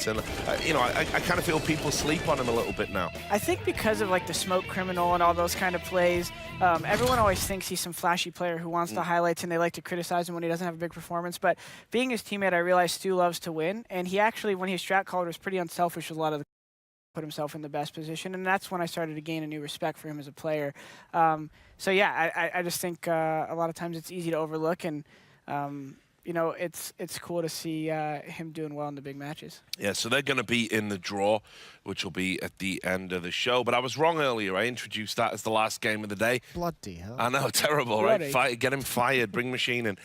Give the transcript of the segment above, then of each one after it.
points. And, you know, I kind of feel people sleep on him a little bit now. I think because of like the smoke criminal and all those kind of plays, everyone always thinks he's some flashy player who wants the highlights, and they like to criticize him when he doesn't have a big performance. But being his teammate, I realized Stu loves to win, and he actually, when he was strat called, was pretty unselfish with a lot of the put himself in the best position, and that's when I started to gain a new respect for him as a player. So yeah, I just think a lot of times it's easy to overlook, and you know, it's cool to see him doing well in the big matches. Yeah, so they're going to be in the draw, which will be at the end of the show. But I was wrong earlier. I introduced that as the last game of the day. Bloody hell. I know, terrible, right? Get him fired, bring Machine in.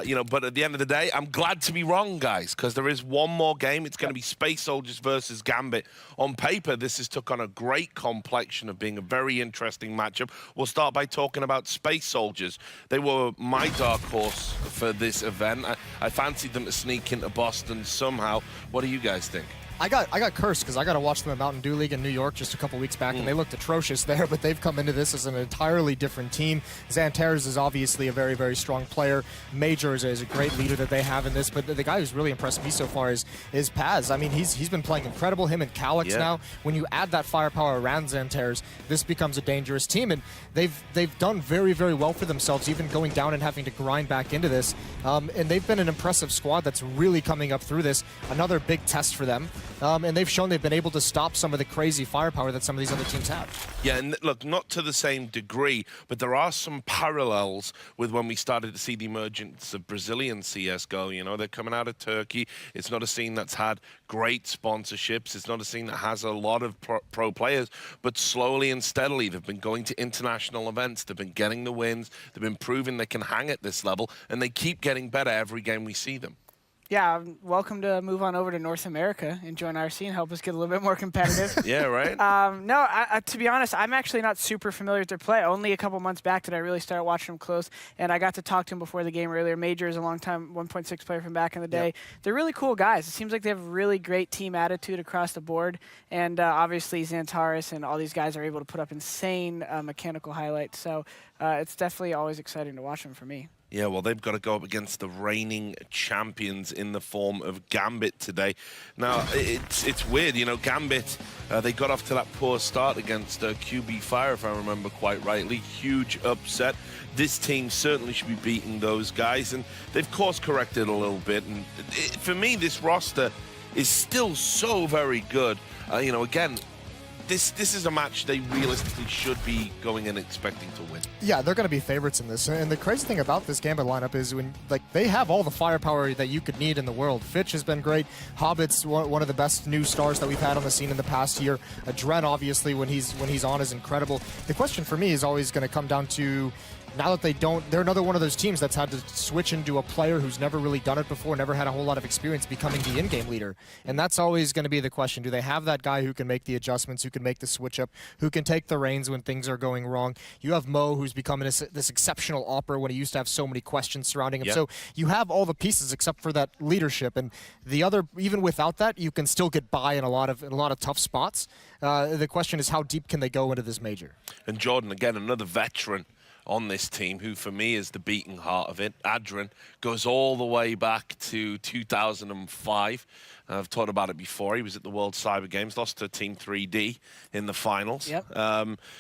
You know, but at the end of the day, I'm glad to be wrong, guys, because there is one more game. It's going to be Space Soldiers versus Gambit. On paper, this has took on a great complexion of being a very interesting matchup. We'll start by talking about Space Soldiers. They were my dark horse for this event. I fancied them to sneak into Boston somehow. What do you guys think? I got cursed because I got to watch them at Mountain Dew League in New York just a couple weeks back, and they looked atrocious there, but they've come into this as an entirely different team. Xantares is obviously a very, very strong player. Major is a great leader that they have in this, but the guy who's really impressed me so far is Paz. I mean, he's been playing incredible, him and Calyx now. When you add that firepower around Xantares, this becomes a dangerous team, and they've done very, very well for themselves, even going down and having to grind back into this. And they've been an impressive squad that's really coming up through this. Another big test for them. And they've shown they've been able to stop some of the crazy firepower that some of these other teams have. Yeah, and look, not to the same degree, but there are some parallels with when we started to see the emergence of Brazilian CSGO. You know, they're coming out of Turkey. It's not a scene that's had great sponsorships. It's not a scene that has a lot of pro players, but slowly and steadily, they've been going to international events. They've been getting the wins. They've been proving they can hang at this level, and they keep getting better every game we see them. Yeah, welcome to move on over to North America and join RC and help us get a little bit more competitive. Yeah, right? No, to be honest, I'm actually not super familiar with their play. Only a couple months back did I really start watching them close, and I got to talk to him before the game earlier. Major is a long-time 1.6 player from back in the day. Yep. They're really cool guys. It seems like they have really great team attitude across the board, and obviously Xantares and all these guys are able to put up insane mechanical highlights. So it's definitely always exciting to watch them for me. Yeah, well, they've got to go up against the reigning champions in the form of Gambit today. Now, it's weird, you know, Gambit, they got off to that poor start against QB Fire, if I remember quite rightly. Huge upset. This team certainly should be beating those guys, and they've course-corrected a little bit. And for me, this roster is still so very good. You know, again, this is a match they realistically should be going in expecting to win. Yeah, they're going to be favorites in this. And the crazy thing about this Gambit lineup is when they have all the firepower that you could need in the world. Fitch has been great. Hobbit's one of the best new stars that we've had on the scene in the past year. Dren, obviously, when he's on, is incredible. The question for me is always going to come down to, now that they're another one of those teams that's had to switch into a player who's never really done it before, never had a whole lot of experience becoming the in-game leader. And that's always going to be the question. Do they have that guy who can make the adjustments, who can make the switch up, who can take the reins when things are going wrong? You have Mo, who's becoming this exceptional opera when he used to have so many questions surrounding him. Yep. So you have all the pieces except for that leadership. And the other, even without that, you can still get by in a lot of tough spots. The question is, how deep can they go into this major? And Jordan, again, another veteran on this team, who for me is the beating heart of it. Adren goes all the way back to 2005. I've talked about it before. He was at the World Cyber Games, lost to Team 3D in the finals. Yep.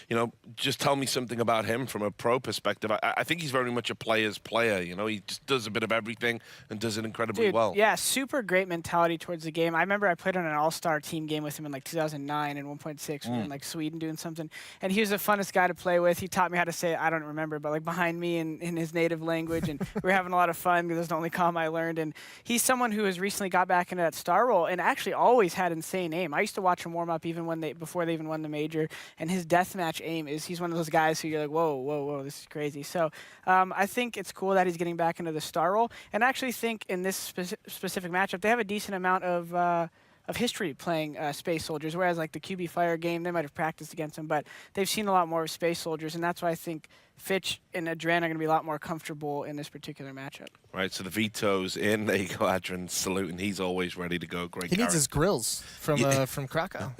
You know, just tell me something about him from a pro perspective. I think he's very much a player's player. You know, he just does a bit of everything and does it incredibly well. Yeah, super great mentality towards the game. I remember I played on an all-star team game with him in like 2009 and 1.6. We were in like Sweden doing something. And he was the funnest guy to play with. He taught me how to say, I don't remember, but like behind me in his native language. And we were having a lot of fun because that's the only comm I learned. And he's someone who has recently got back into that star role and actually always had insane aim. I used to watch him warm up even before they even won the major, and his deathmatch aim he's one of those guys who you're like, whoa, whoa, whoa, this is crazy. So I think it's cool that he's getting back into the star role, and I actually think in this specific matchup they have a decent amount of history playing Space Soldiers, whereas like the QB Fire game, they might have practiced against them, but they've seen a lot more of Space Soldiers, and that's why I think Fitch and Adren are going to be a lot more comfortable in this particular matchup. Right, so the veto's in. There you go, Adren saluting. He's always ready to go. Great. He needs his grills from Krakow.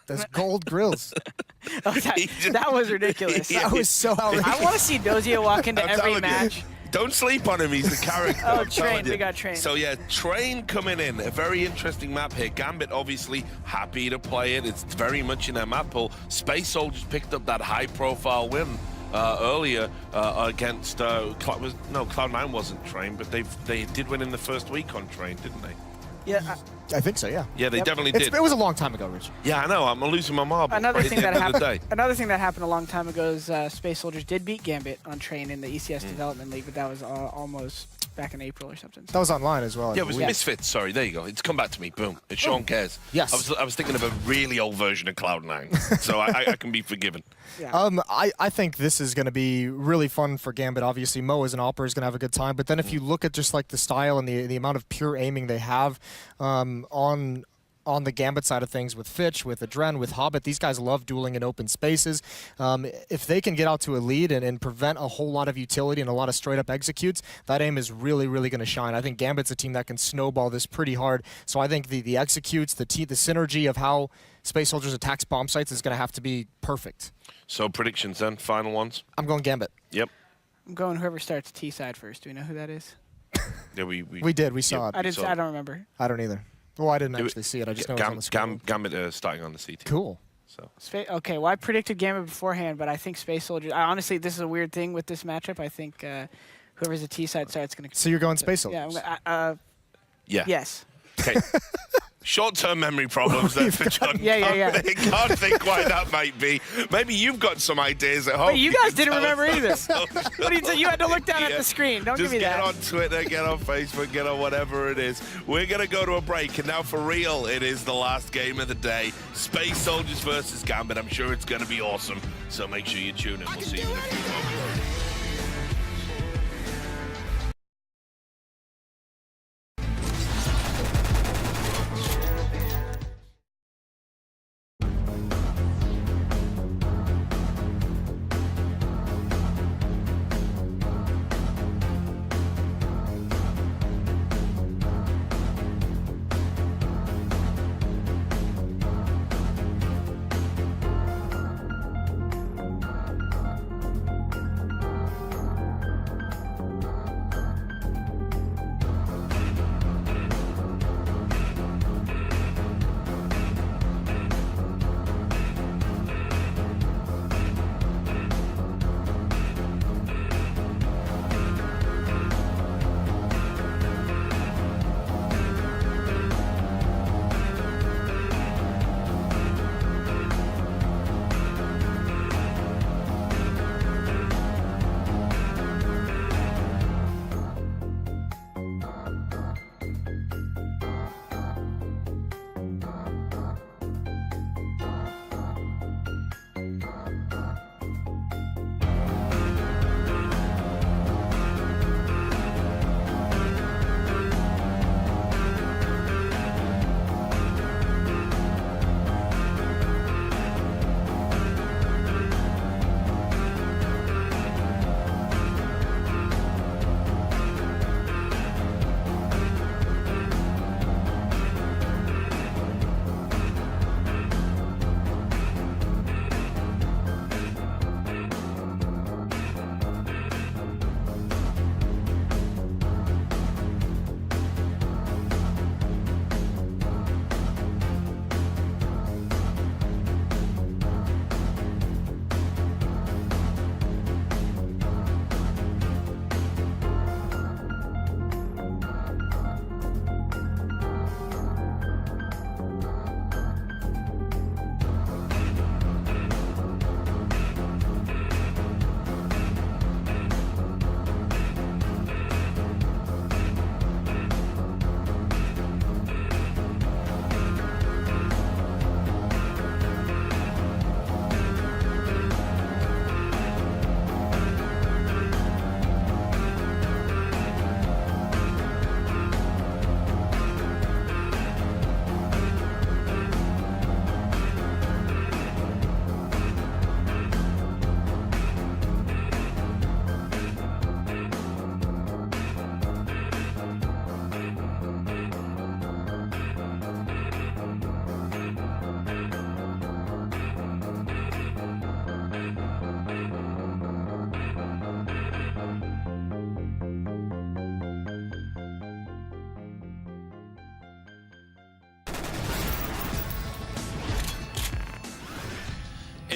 Those gold grills. Oh, that was ridiculous. That was so outrageous. I want to see Dozio walk into every match don't sleep on him. He's the character. Oh, I'm telling Train. you. We got Train. So yeah, Train coming in. A very interesting map here. Gambit obviously happy to play it. It's very much in their map pool. Space Soldiers picked up that high-profile win earlier against Cloud9 wasn't Train, but they did win in the first week on Train, didn't they? Yeah. I think so, yeah. Yeah, they definitely It's- did. It was a long time ago, Rich. Yeah, I know. I'm losing my marbles. Another right thing at that the end of the happened. day. Another thing that happened a long time ago is Space Soldiers did beat Gambit on Train in the ECS Development League, but that was almost back in April or something. That was online as well. I Yeah, it was believe. Misfits. Sorry, there you go. It's come back to me. Boom. It's Sean Cares. Yes. I was thinking of a really old version of Cloud9, so I can be forgiven. Yeah. I think this is going to be really fun for Gambit. Obviously, Mo as an opera is going to have a good time. But then if you look at just like the style and the amount of pure aiming they have on the Gambit side of things with Fitch, with Adren, with Hobbit, these guys love dueling in open spaces. If they can get out to a lead and prevent a whole lot of utility and a lot of straight-up executes, that aim is really, really going to shine. I think Gambit's a team that can snowball this pretty hard. So I think the executes, the synergy of how Space Soldiers attacks bomb sites is going to have to be perfect. So predictions then, final ones. I'm going Gambit. Yep. I'm going whoever starts T side first. Do we know who that is? Yeah, We saw it. I didn't. So- I don't remember. I don't either. Well, I didn't actually see it. I just know it was on the screen. Gambit starting on the CT. Cool. So Okay, well, I predicted Gambit beforehand, but I think Space Soldiers. Honestly, this is a weird thing with this matchup. I think whoever's the T side starts going to. So you're going Space Yeah. Soldiers? yeah. Yes. Okay. Short-term memory problems there for John. Yeah. Can't think why that might be. Maybe you've got some ideas at home. But you guys didn't can tell remember us. either. What do you say? You had to look down at Yeah. the screen. Don't Just give me get that. on Twitter, get on Facebook, get on whatever it is. We're going to go to a break, and now for real, it is the last game of the day. Space Soldiers versus Gambit. I'm sure it's going to be awesome, so make sure you tune in. We'll see you in a few moments.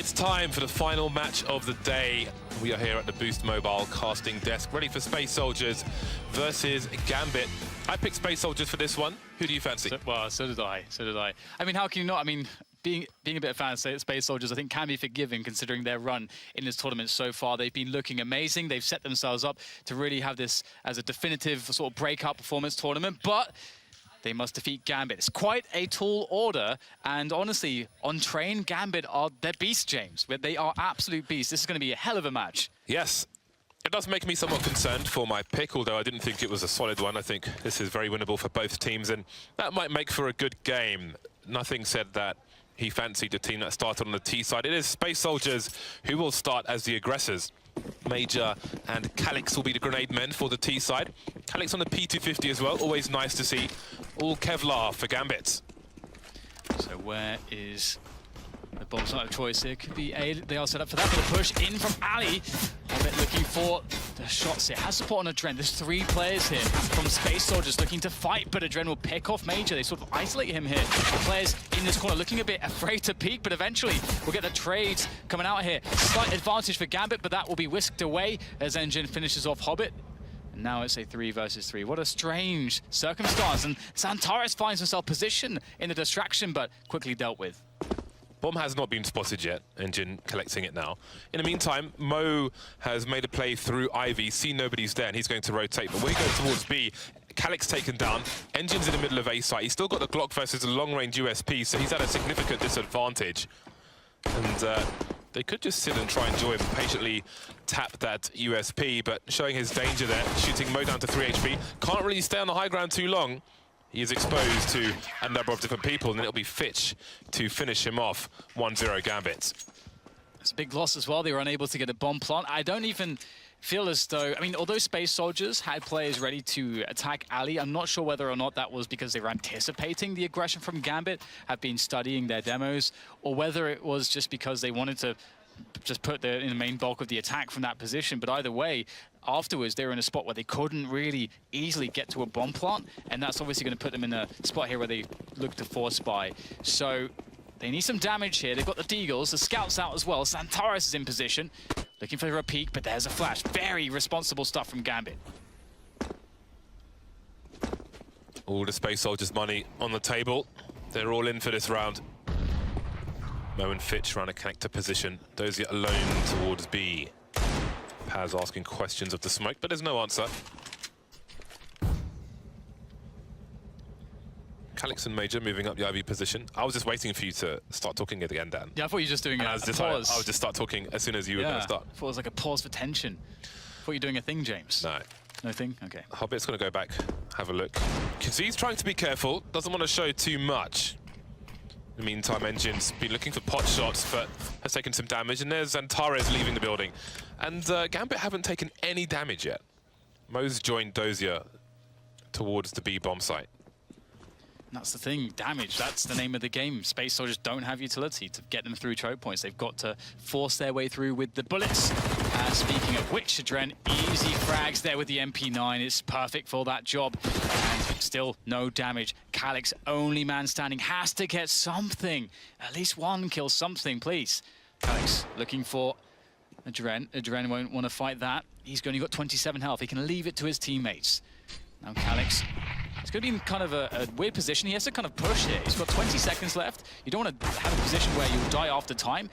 It's time for the final match of the day. We are here at the Boost Mobile casting desk, ready for Space Soldiers versus Gambit. I picked Space Soldiers for this one. Who do you fancy? So did I. I mean, how can you not? I mean, being a bit of a fan of Space Soldiers, I think can be forgiven considering their run in this tournament so far. They've been looking amazing. They've set themselves up to really have this as a definitive sort of breakout performance tournament, but they must defeat Gambit. It's quite a tall order, and honestly, on train, Gambit they're beasts, James. They are absolute beasts. This is going to be a hell of a match. Yes. It does make me somewhat concerned for my pick, although I didn't think it was a solid one. I think this is very winnable for both teams, and that might make for a good game. Nothing said that he fancied the team that started on the T side. It is Space Soldiers who will start as the aggressors. Major and Calix will be the grenade men for the T side. Calix on the P250 as well, always nice to see. All Kevlar for Gambit. So where is the bomb site of choice here? Could be A. They are set up for that, for the push in from Ali. Hobbit looking for the shots here. Has support on Adren. There's 3 players here from Space Soldiers looking to fight, but Adren will pick off Major. They sort of isolate him here. The players in this corner looking a bit afraid to peek, but eventually we'll get the trades coming out here. Slight advantage for Gambit, but that will be whisked away as Engine finishes off Hobbit. And now it's a 3 versus 3. What a strange circumstance. And Xantares finds himself positioned in the distraction, but quickly dealt with. Bomb has not been spotted yet, Engine collecting it now. In the meantime, Mo has made a play through Ivy, see nobody's there, and he's going to rotate. But when he goes towards B, Calix taken down, Engine's in the middle of A site. He's still got the Glock versus a long-range USP, so he's at a significant disadvantage. And they could just sit and try and join him, patiently tap that USP, but showing his danger there, shooting Mo down to 3 HP. Can't really stay on the high ground too long. He is exposed to a number of different people, and then it'll be Fitch to finish him off. 1-0 Gambit. It's a big loss as well. They were unable to get a bomb plant. I don't even feel as though, I mean, although Space Soldiers had players ready to attack Ali, I'm not sure whether or not that was because they were anticipating the aggression from Gambit, have been studying their demos, or whether it was just because they wanted to just put in the main bulk of the attack from that position. But either way, afterwards, they were in a spot where they couldn't really easily get to a bomb plant, and that's obviously going to put them in a spot here where they look to force buy. So they need some damage here. They've got the Deagles, the scouts out as well. Xantares is in position, looking for a peek, but there's a flash. Very responsible stuff from Gambit. All the Space Soldiers money on the table. They're all in for this round. Mo and Fitch around a connector position. Dozier alone towards B. Paz asking questions of the smoke, but there's no answer. Calix and Major moving up the IV position. I was just waiting for you to start talking again, Dan. Yeah, I thought you were just doing a pause. I would just start talking as soon as you were going to start. I thought it was like a pause for tension. I thought you were doing a thing, James. No. No thing? Okay. Hobbit's going to go back, have a look. Can see he's trying to be careful, doesn't want to show too much. In the meantime, Engine's been looking for pot shots, but has taken some damage, and there's Xantares leaving the building. And Gambit haven't taken any damage yet. Mo's joined Dozier towards the B bomb site. That's the thing, damage, that's the name of the game. Space Soldiers don't have utility to get them through choke points. They've got to force their way through with the bullets. Speaking of which, Adren, easy frags there with the MP9. It's perfect for that job. And still no damage. Calix, only man standing, has to get something. At least one kill, something, please. Calix looking for Adren. Adren won't want to fight that. He's only got 27 health. He can leave it to his teammates. Now Calix, it's going to be in kind of a weird position. He has to kind of push here. He's got 20 seconds left. You don't want to have a position where you'll die after time.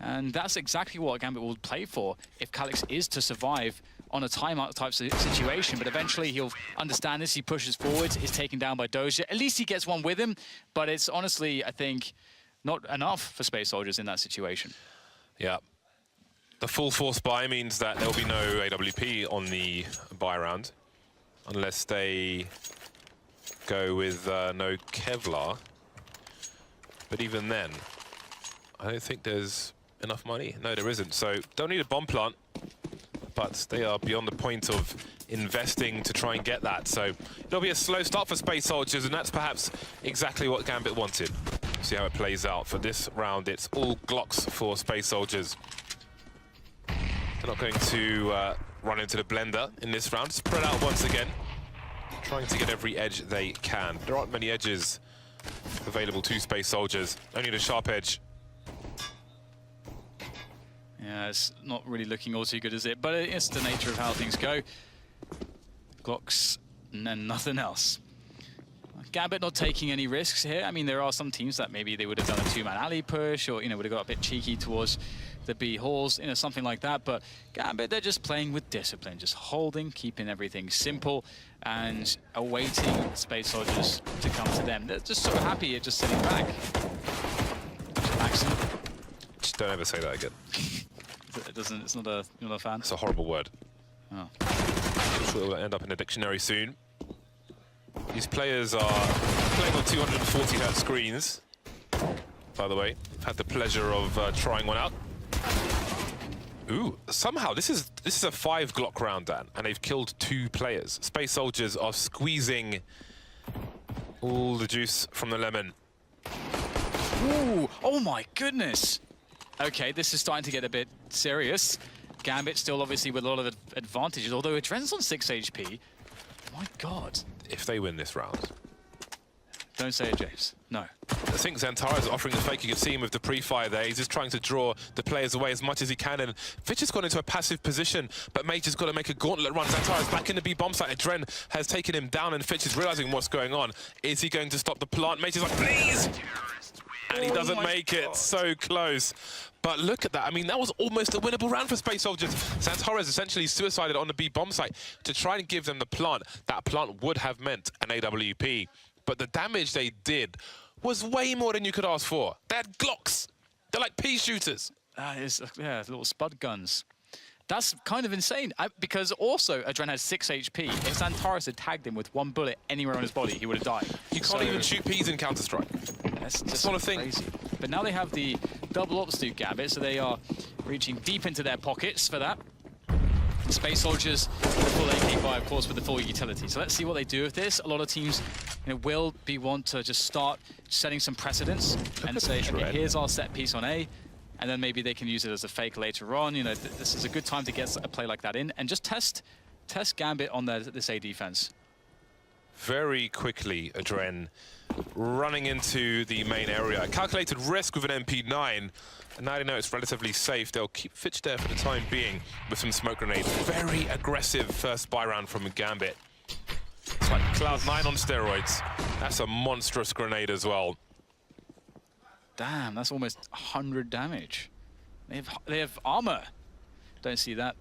And that's exactly what Gambit will play for if Calix is to survive on a timeout type situation. But eventually he'll understand this. He pushes forwards, is taken down by Dozier. At least he gets one with him. But it's honestly, I think, not enough for Space Soldiers in that situation. Yeah. The full force buy means that there'll be no AWP on the buy round. Unless they go with no Kevlar. But even then, I don't think there's enough money. No, there isn't. So don't need a bomb plant, but they are beyond the point of investing to try and get that. So it'll be a slow start for Space Soldiers, and that's perhaps exactly what Gambit wanted. See how it plays out. For this round, it's all Glocks for Space Soldiers. They're not going to run into the blender in this round. Spread out once again, trying to get every edge they can. There aren't many edges available to Space Soldiers, only the sharp edge. Yeah, it's not really looking all too good, is it? But it's the nature of how things go. Glocks and then nothing else. Gambit not taking any risks here. I mean, there are some teams that maybe they would have done a two-man alley push, or, you know, would have got a bit cheeky towards the B halls, you know, something like that. But Gambit, they're just playing with discipline, just holding, keeping everything simple, and awaiting Space Soldiers to come to them. They're just so happy at just sitting back. Accent. Just don't ever say that again. It doesn't. It's not a. You're not a fan. It's a horrible word. Oh. I'm sure it will end up in a dictionary soon. These players are playing on 240 Hz screens. By the way, I've had the pleasure of trying one out. Ooh, somehow this is a 5 Glock round, Dan, and they've killed 2 players. Space Soldiers are squeezing all the juice from the lemon. Ooh! Oh my goodness! Okay, this is starting to get a bit serious. Gambit still obviously with a lot of advantages, although Adren's on 6 HP. My God. If they win this round. Don't say it, James. No. I think Xantara's offering the fake. You can see him with the pre-fire there. He's just trying to draw the players away as much as he can. And Fitch has gone into a passive position, but Mage has got to make a gauntlet run. Xantara's back in the B bomb site. Adren has taken him down, and Fitch is realizing what's going on. Is he going to stop the plant? Mage is like, please! And he doesn't make it. So close. But look at that. I mean, that was almost a winnable round for Space Soldiers. Xantara's essentially suicided on the B bomb site to try and give them the plant. That plant would have meant an AWP. But the damage they did was way more than you could ask for. They had Glocks. They're like pea shooters. That is, yeah, little spud guns. That's kind of insane, because also Adren has 6 HP. If Xantaras had tagged him with 1 bullet anywhere on his body, he would have died. You can't even shoot peas in Counter-Strike. That's just not a thing. crazy. But now they have the double ops to Gambit, so they are reaching deep into their pockets for that. Space Soldiers, the full AK-5, of course, with the full utility. So let's see what they do with this. A lot of teams, you know, will want to just start setting some precedents and say, okay, here's our set piece on A, and then maybe they can use it as a fake later on. You know, this is a good time to get a play like that in and just test Gambit on this A defense. Very quickly, Adren running into the main area. Calculated risk with an MP9. And now they know it's relatively safe. They'll keep Fitch there for the time being with some smoke grenades. Very aggressive first buy round from Gambit. It's like Cloud9 on steroids. That's a monstrous grenade as well. Damn, that's almost 100 damage. They have armor. Don't see that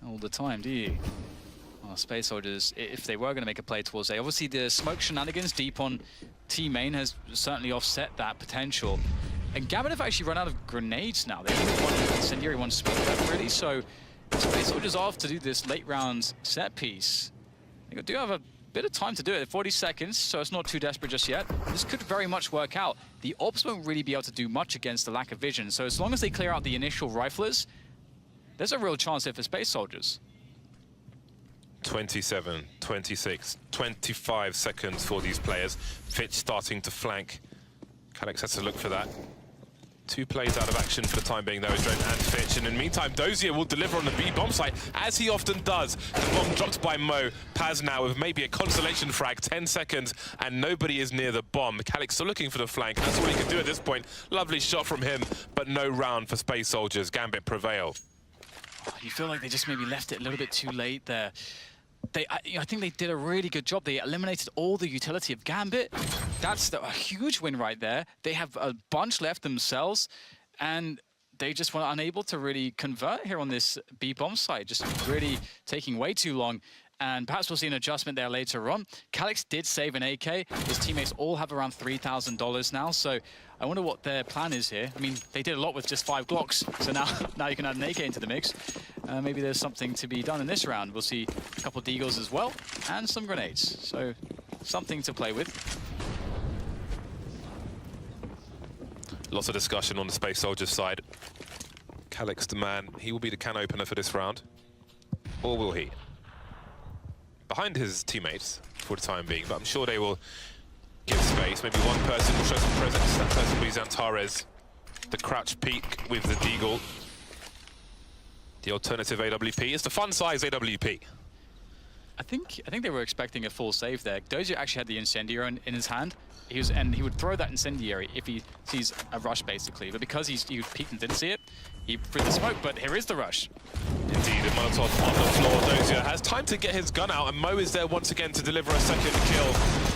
all the time, do you? Oh, Space Soldiers, if they were going to make a play towards A, obviously the smoke shenanigans deep on T main has certainly offset that potential. And Gambit have actually run out of grenades now. They only have 1 incendiary, 1 smoke left, really. So Space Soldiers off to do this late round set piece. They do have a bit of time to do it, 40 seconds, so it's not too desperate just yet. This could very much work out. The ops won't really be able to do much against the lack of vision. So as long as they clear out the initial riflers, there's a real chance here for Space Soldiers. 27, 26, 25 seconds for these players. Fitch starting to flank. Calyx has to look for that. 2 plays out of action for the time being, though, Adren and Fitch. And in the meantime, Dozier will deliver on the B bomb site, as he often does. The bomb dropped by Mo. Paz now with maybe a consolation frag, 10 seconds, and nobody is near the bomb. Calyx still looking for the flank. That's all he can do at this point. Lovely shot from him, but no round for Space Soldiers. Gambit prevail. You feel like they just maybe left it a little bit too late there. I think they did a really good job. They eliminated all the utility of Gambit. That's a huge win right there. They have a bunch left themselves, and they just were unable to really convert here on this B bomb site, just really taking way too long. And perhaps we'll see an adjustment there later on. Calyx did save an AK. His teammates all have around $3,000 now, so I wonder what their plan is here. I mean, they did a lot with just 5 Glocks, so now you can add an AK into the mix. Maybe there's something to be done in this round. We'll see a couple of deagles as well, and some grenades. So, something to play with. Lots of discussion on the Space Soldiers side. Calyx, the man, he will be the can opener for this round. Or will he? Behind his teammates for the time being, but I'm sure they will give space. Maybe one person will show some presence. That person will be Xantares. The crouch peek with the deagle. The alternative AWP is the fun size AWP. I think they were expecting a full save there. Dozier actually had the incendiary in his hand. And he would throw that incendiary if he sees a rush, basically. But because he peeked and didn't see it, he threw the smoke. But here is the rush. Indeed, a Molotov on the floor. Dozier has time to get his gun out, and Mo is there once again to deliver a second kill.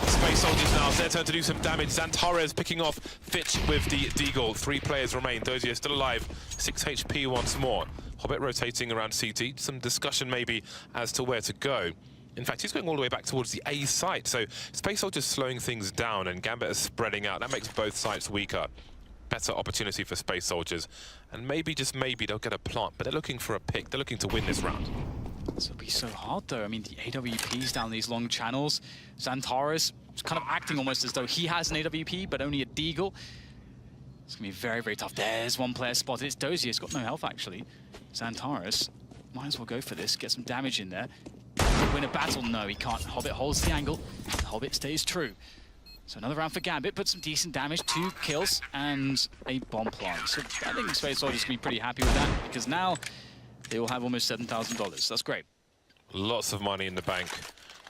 Space Soldiers now, it's their turn to do some damage. Xantares picking off Fitch with the Deagle. 3 players remain. Dozier still alive. 6 HP once more. Hobbit rotating around CT. Some discussion maybe as to where to go. In fact, he's going all the way back towards the A site. So Space Soldiers slowing things down and Gambit is spreading out. That makes both sites weaker. Better opportunity for Space Soldiers. And maybe, just maybe, they'll get a plant. But they're looking for a pick. They're looking to win this round. This will be so hard, though. I mean, the AWPs down these long channels. Xantares is kind of acting almost as though he has an AWP, but only a Deagle. It's going to be very, very tough. There's one player spotted. It's Dozier. He's got no health, actually. Xantares might as well go for this. Get some damage in there. Win a battle? No, he can't. Hobbit holds the angle. Hobbit stays true. So another round for Gambit, but some decent damage. 2 kills and a bomb plant. So I think Space Soldiers can be pretty happy with that, because now they will have almost $7,000. That's great. Lots of money in the bank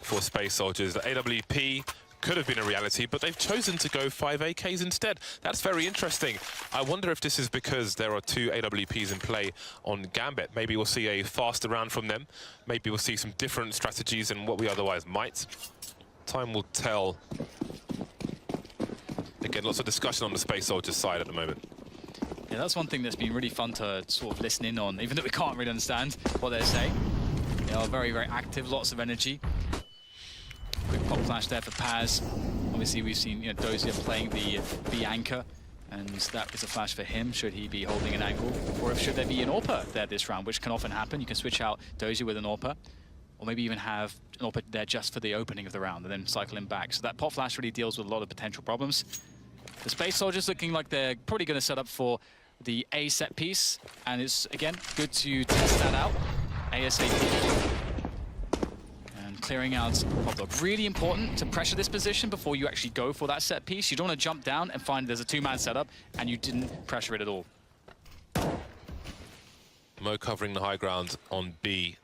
for Space Soldiers. The AWP could have been a reality, but they've chosen to go 5 AKs instead. That's very interesting. I wonder if this is because there are 2 AWPs in play on Gambit. Maybe we'll see a faster round from them. Maybe we'll see some different strategies than what we otherwise might. Time will tell. Again, lots of discussion on the Space Soldiers side at the moment. Yeah, that's one thing that's been really fun to sort of listen in on, even though we can't really understand what they're saying. They are very, very active, lots of energy. Quick pop flash there for Paz. Obviously, we've seen Dozier playing the B anchor, and that is a flash for him, should he be holding an angle. Or should there be an AWP there this round, which can often happen. You can switch out Dozier with an AWP, or maybe even have an AWP there just for the opening of the round, and then cycle him back. So that pop flash really deals with a lot of potential problems. The Space Soldiers looking like they're probably going to set up for the A set piece, and it's, again, good to test that out ASAP. Clearing out Pop Dog. Really important to pressure this position before you actually go for that set piece. You don't want to jump down and find there's a 2-man setup and you didn't pressure it at all. Mo covering the high ground on B.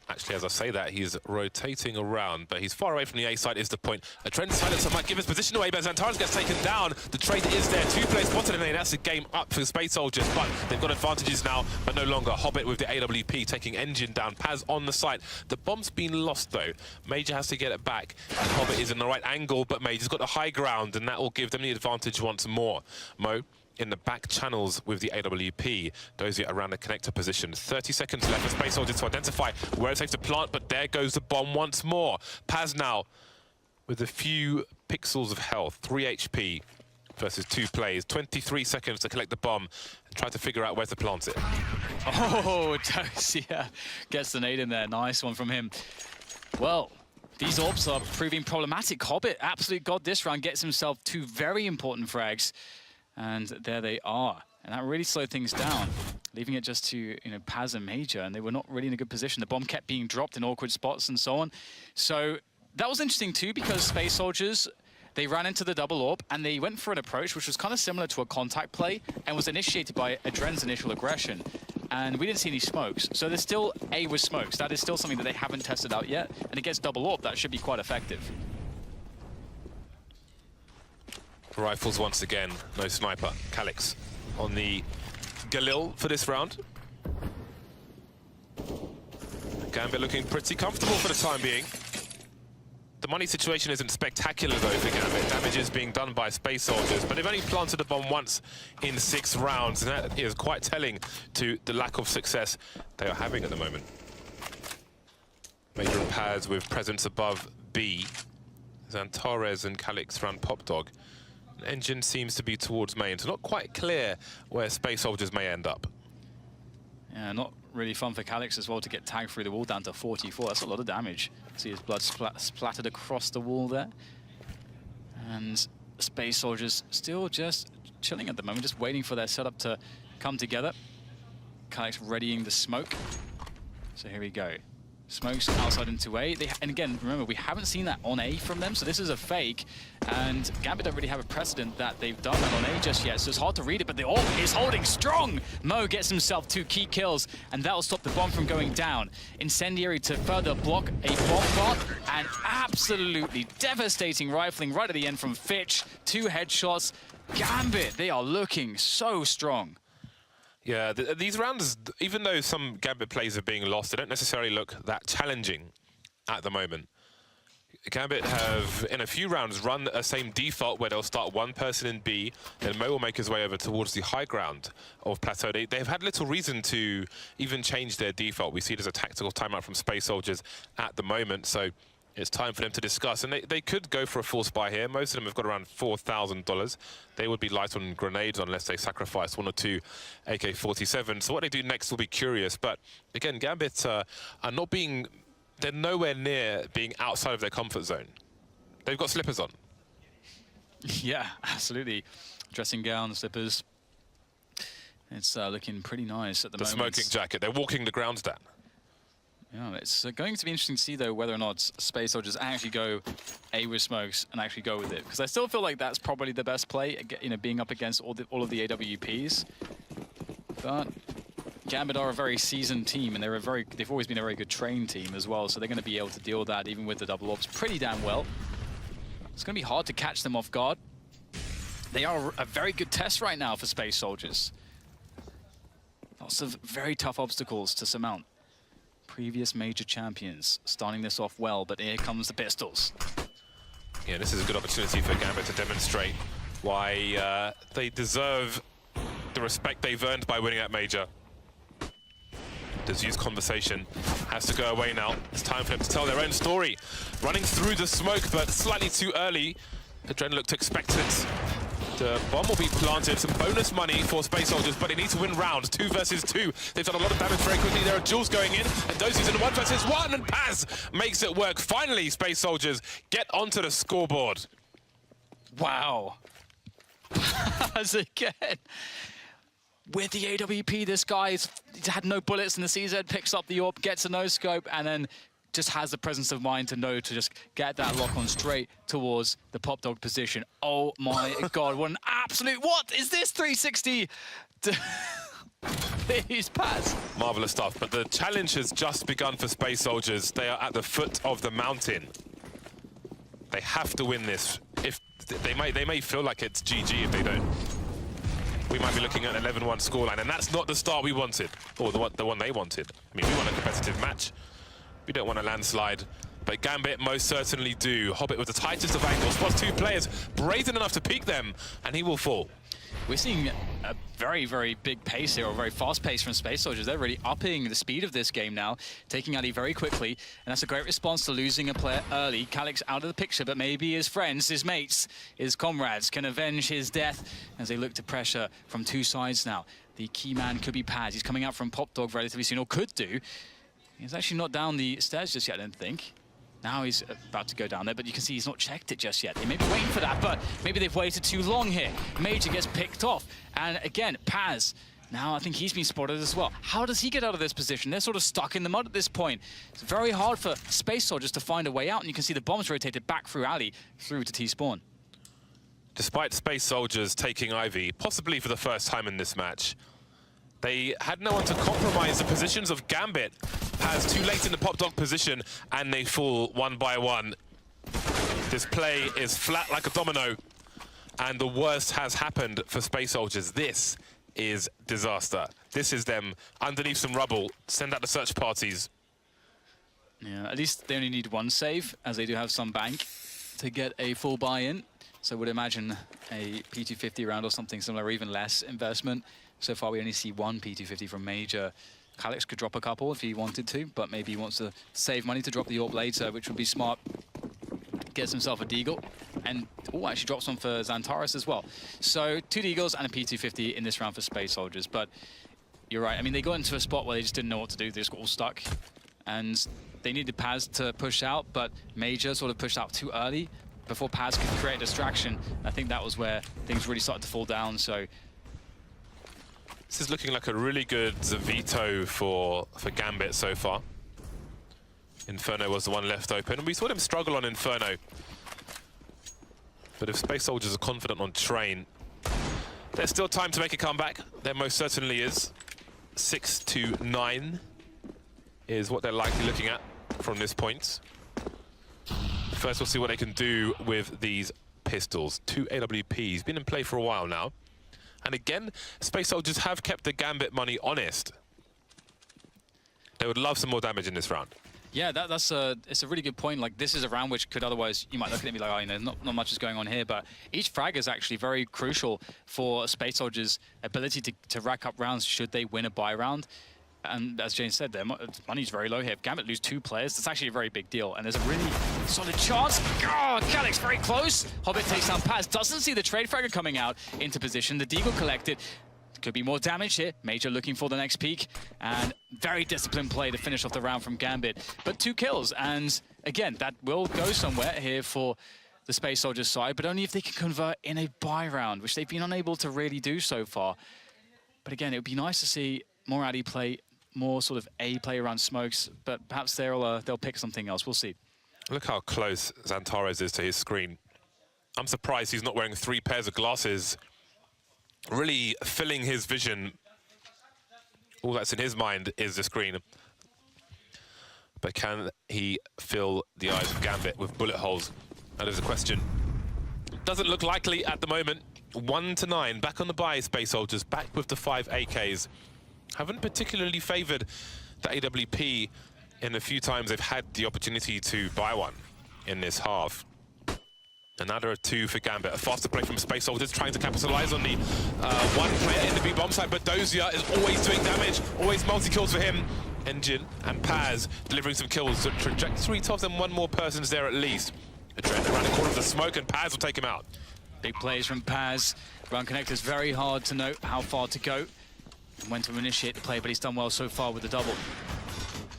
Actually, as I say that, he's rotating around, but he's far away from the A side is the point. A trend silencer might give his position away, but Xantares gets taken down. The trade is there. 2 players spotted in A, and that's a game up for Space Soldiers, but they've got advantages now, but no longer. Hobbit with the AWP taking engine down. Paz on the site. The bomb's been lost, though. Major has to get it back, and Hobbit is in the right angle, but Major's got the high ground, and that will give them the advantage once more. Mo in the back channels with the AWP. Dozier around the connector position. 30 seconds left for Space Soldiers to identify where it's safe to plant, but there goes the bomb once more. Paz now with a few pixels of health. 3 HP versus 2 plays. 23 seconds to collect the bomb and try to figure out where to plant it. Oh, Dozier gets the nade in there. Nice one from him. Well, these AWPs are proving problematic. Hobbit absolutely got this round, gets himself 2 very important frags. And there they are. And that really slowed things down, leaving it just to Paz and Major, and they were not really in a good position. The bomb kept being dropped in awkward spots and so on. So that was interesting too, because Space Soldiers, they ran into the double AWP and they went for an approach which was kind of similar to a contact play and was initiated by Adren's initial aggression. And we didn't see any smokes. So there's still A with smokes. That is still something that they haven't tested out yet. And against double AWP, that should be quite effective. Rifles once again, no sniper. Calyx on the Galil for this round. Gambit looking pretty comfortable for the time being. The money situation isn't spectacular though for Gambit. Damage is being done by Space Soldiers, but they've only planted a bomb once in 6 rounds, and that is quite telling to the lack of success they are having at the moment. Major and Paz with presence above B. Xantares and Calyx around Pop Dog. Engine seems to be towards main, so not quite clear where Space Soldiers may end up. Yeah, not really fun for Calyx as well to get tagged through the wall down to 44. That's a lot of damage. See his blood splattered across the wall there. And Space Soldiers still just chilling at the moment, just waiting for their setup to come together. Calyx readying the smoke. So here we go. Smokes outside into A. And again, remember, we haven't seen that on A from them, so this is a fake. And Gambit don't really have a precedent that they've done that on A just yet, so it's hard to read it, but the AWP is holding strong. Mo gets himself 2 key kills, and that will stop the bomb from going down. Incendiary to further block a bomb plot, and absolutely devastating rifling right at the end from Fitch. 2 headshots. Gambit, they are looking so strong. Yeah, these rounds, even though some Gambit plays are being lost, they don't necessarily look that challenging at the moment. Gambit have, in a few rounds, run a same default where they'll start one person in B, then Mo will make his way over towards the high ground of Plateau. They've had little reason to even change their default. We see it as a tactical timeout from Space Soldiers at the moment, so it's time for them to discuss. And they could go for a full spy here. Most of them have got around $4,000. They would be light on grenades unless they sacrifice 1 or 2 AK-47. So what they do next will be curious. But again, Gambit are not being... They're nowhere near being outside of their comfort zone. They've got slippers on. Yeah, absolutely. Dressing gown, the slippers. It's looking pretty nice at the moment. The smoking jacket. They're walking the grounds down. Yeah, it's going to be interesting to see, though, whether or not Space Soldiers actually go A with smokes and actually go with it. Because I still feel like that's probably the best play, you know, being up against all of the AWPs. But Gambit are a very seasoned team, and they've always been a very good trained team as well, so they're going to be able to deal with that, even with the double ops, pretty damn well. It's going to be hard to catch them off guard. They are a very good test right now for Space Soldiers. Lots of very tough obstacles to surmount. Previous major champions starting this off well, but here comes the pistols. Yeah, this is a good opportunity for Gambit to demonstrate why they deserve the respect they've earned by winning that major. Use conversation has to go away now. It's time for them to tell their own story. Running through the smoke, but slightly too early. Adren looked expectant. The bomb will be planted. Some bonus money for Space Soldiers, but they need to win round 2 versus 2. They've done a lot of damage very quickly. There are duels going in, and Dosie's in 1 versus 1, and Paz makes it work. Finally, Space Soldiers get onto the scoreboard. Wow. Paz again. With the AWP, this guy's had no bullets in the CZ, picks up the AWP, gets a no-scope, and then just has the presence of mind to know to just get that lock on straight towards the pop dog position. Oh my God, what an absolute, what is this 360? Please, Paz. Marvelous stuff, but the challenge has just begun for Space Soldiers. They are at the foot of the mountain. They have to win this. If they may feel like it's GG if they don't. We might be looking at an 11-1 scoreline, and that's not the start we wanted, or the one they wanted. I mean, we want a competitive match. We don't want a landslide, but Gambit most certainly do. Hobbit with the tightest of angles, spots 2 players, brazen enough to peek them, and he will fall. We're seeing a very, very big pace here, or very fast pace from Space Soldiers. They're really upping the speed of this game now, taking Ali very quickly, and that's a great response to losing a player early. Calyx out of the picture, but maybe his friends, his mates, his comrades can avenge his death as they look to pressure from 2 sides now. The key man could be Paz. He's coming out from Pop Dog relatively soon, or could do. He's actually not down the stairs just yet, I don't think. Now he's about to go down there, but you can see he's not checked it just yet. They may be waiting for that, but maybe they've waited too long here. Major gets picked off. And again, Paz, now I think he's been spotted as well. How does he get out of this position? They're sort of stuck in the mud at this point. It's very hard for Space Soldiers to find a way out, and you can see the bombs rotated back through Ali, through to T-Spawn. Despite Space Soldiers taking Ivy, possibly for the first time in this match, they had no one to compromise the positions of Gambit. Paz too late in the pop dog position, and they fall 1 by 1. This play is flat like a domino, and the worst has happened for Space Soldiers. This is disaster. This is them underneath some rubble. Send out the search parties. Yeah, at least they only need 1 save, as they do have some bank to get a full buy-in. So I would imagine a P250 round or something similar, or even less investment. So far, we only see 1 P250 from Major. Calyx could drop a couple if he wanted to, but maybe he wants to save money to drop the AWP later, which would be smart. Gets himself a Deagle, and actually drops one for Xantares as well. So 2 Deagles and a P250 in this round for Space Soldiers. But you're right, I mean, they got into a spot where they just didn't know what to do. They just got all stuck, and they needed Paz to push out, but Major sort of pushed out too early before Paz could create a distraction. I think that was where things really started to fall down. So this is looking like a really good veto for Gambit so far. Inferno was the one left open. We saw them struggle on Inferno. But if Space Soldiers are confident on Train, there's still time to make a comeback. There most certainly is. 6-9 is what they're likely looking at from this point. First, we'll see what they can do with these pistols. 2 AWPs, been in play for a while now. And again, Space Soldiers have kept the Gambit money honest. They would love some more damage in this round. Yeah, it's a really good point. Like, this is a round which could otherwise, you might look at it and be like, oh, you know, not much is going on here, but each frag is actually very crucial for Space Soldiers' ability to rack up rounds should they win a buy round. And as Jane said, their money's very low here. If Gambit lose 2 players, that's actually a very big deal. And there's a really solid chance. Oh, Calyx very close. Hobbit takes down Paz, doesn't see the trade fragger coming out into position. The Deagle collected. Could be more damage here. Major looking for the next peak. And very disciplined play to finish off the round from Gambit. But 2 kills. And again, that will go somewhere here for the Space Soldiers side, but only if they can convert in a buy round, which they've been unable to really do so far. But again, it would be nice to see more Addy play, more sort of A play around smokes, but perhaps they'll pick something else. We'll see. Look how close Xantares is to his screen. I'm surprised he's not wearing 3 pairs of glasses, really filling his vision. All that's in his mind is the screen. But can he fill the eyes of Gambit with bullet holes? That is a question. Doesn't look likely at the moment. 1-9, back on the buy, Space Soldiers, back with the 5 AKs. Haven't particularly favoured the AWP in the few times they've had the opportunity to buy one in this half. And now there are 2 for Gambit. A faster play from Space Soldiers, trying to capitalise on the 1 player in the B-bomb side, but Dozier is always doing damage, always multi-kills for him. Engine and Paz delivering some kills. So trajectory tops and 1 more person's there at least. Adrenaline around the corner of the smoke, and Paz will take him out. Big plays from Paz. Ground connector's very hard to know how far to go and when to initiate the play, but he's done well so far with the double.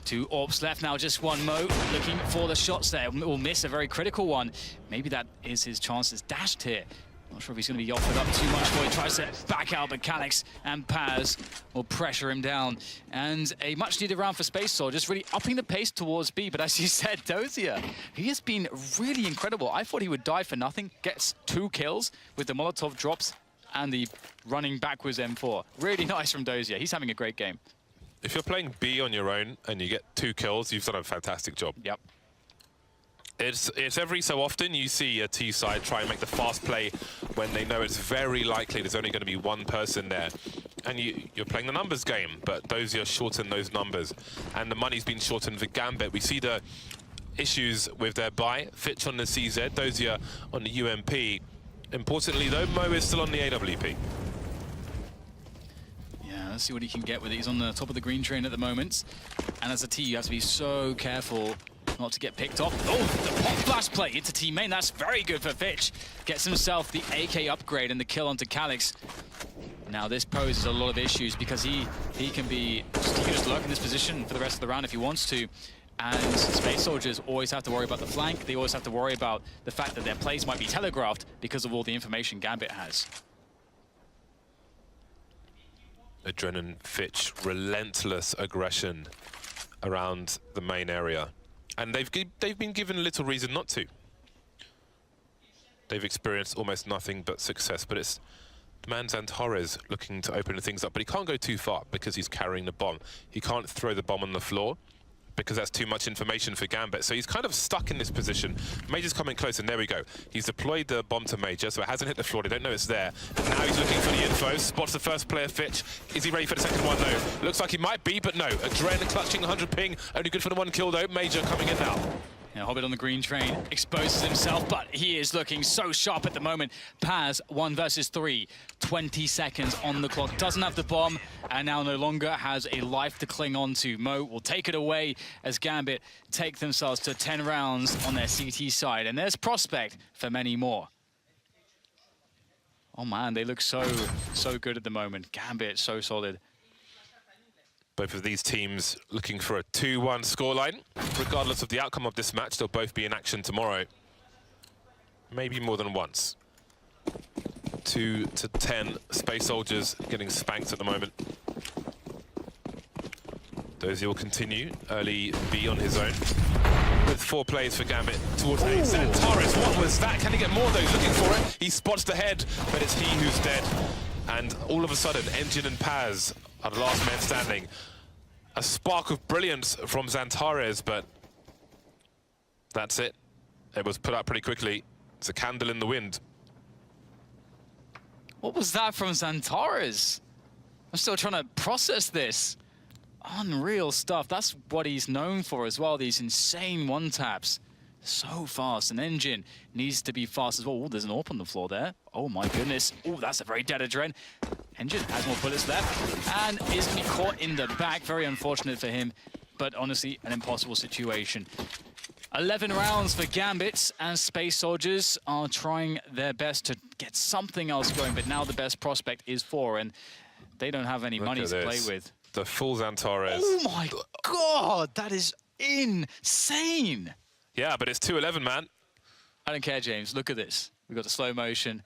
2 AWPs left now, just 1 Mo looking for the shots there. Will miss a very critical one. Maybe that is his chances dashed here. Not sure if he's going to be offered up too much for it. Tries to back out, but Calyx and Paz will pressure him down. And a much needed round for Space Soldiers, really upping the pace towards B. But as you said, Dozier, he has been really incredible. I thought he would die for nothing. Gets 2 kills with the Molotov drops and the running backwards M4. Really nice from Dozier. He's having a great game. If you're playing B on your own and you get 2 kills, you've done a fantastic job. Yep. It's every so often you see a T side try and make the fast play when they know it's very likely there's only going to be 1 person there. And you're playing the numbers game, but Dozier shortened those numbers. And the money's been shortened for Gambit. We see the issues with their buy. Fitch on the CZ, Dozier on the UMP. Importantly though, Mo is still on the AWP. Let's see what he can get with it. He's on the top of the green train at the moment. And as a T, you have to be so careful not to get picked off. Oh, the pop flash play into team main. That's very good for Fitch. Gets himself the AK upgrade and the kill onto Calyx. Now this poses a lot of issues because he can just lurk in this position for the rest of the round if he wants to. And Space Soldiers always have to worry about the flank. They always have to worry about the fact that their plays might be telegraphed because of all the information Gambit has. Adrenaline, Fitch, relentless aggression around the main area. And they've been given little reason not to. They've experienced almost nothing but success, but it's the man Xantares looking to open things up, but he can't go too far because he's carrying the bomb. He can't throw the bomb on the floor because that's too much information for Gambit. So he's kind of stuck in this position. Major's coming close, and there we go. He's deployed the bomb to Major, so it hasn't hit the floor. They don't know it's there. And now he's looking for the info. Spots the first player, Fitch. Is he ready for the second one? No. Looks like he might be, but no. Adrenaline clutching 100 ping. Only good for the 1 kill, though. Major coming in now. Yeah, Hobbit on the green train exposes himself, but he is looking so sharp at the moment. Paz, 1 versus 3, 20 seconds on the clock. Doesn't have the bomb, and now no longer has a life to cling on to. Mo will take it away as Gambit take themselves to 10 rounds on their CT side, and there's prospect for many more. Oh man, they look so good at the moment. Gambit, so solid. Both of these teams looking for a 2-1 scoreline. Regardless of the outcome of this match, they'll both be in action tomorrow. Maybe more than once. 2-10, Space Soldiers getting spanked at the moment. Dozy will continue. Early B on his own. With 4 plays for Gambit towards A. Xantares, what was that? Can he get more though? He's looking for it. He spots the head, but it's he who's dead. And all of a sudden, Engine and Paz are the last men standing. A spark of brilliance from Xantares, but that's it. It was put out pretty quickly. It's a candle in the wind. What was that from Xantares? I'm still trying to process this. Unreal stuff. That's what he's known for as well, these insane one-taps. So fast. An Engine needs to be fast as well. Oh, there's an AWP on the floor there. Oh my goodness. Oh, that's a very dead Adren. Engine has more bullets left and is going to be caught in the back. Very unfortunate for him, but honestly, an impossible situation. 11 rounds for Gambit, and Space Soldiers are trying their best to get something else going, but now the best prospect is 4, and they don't have any money to play with. The full Xantares. Oh my god, that is insane! Yeah, but it's 2-11, man. I don't care, James. Look at this. We've got the slow motion.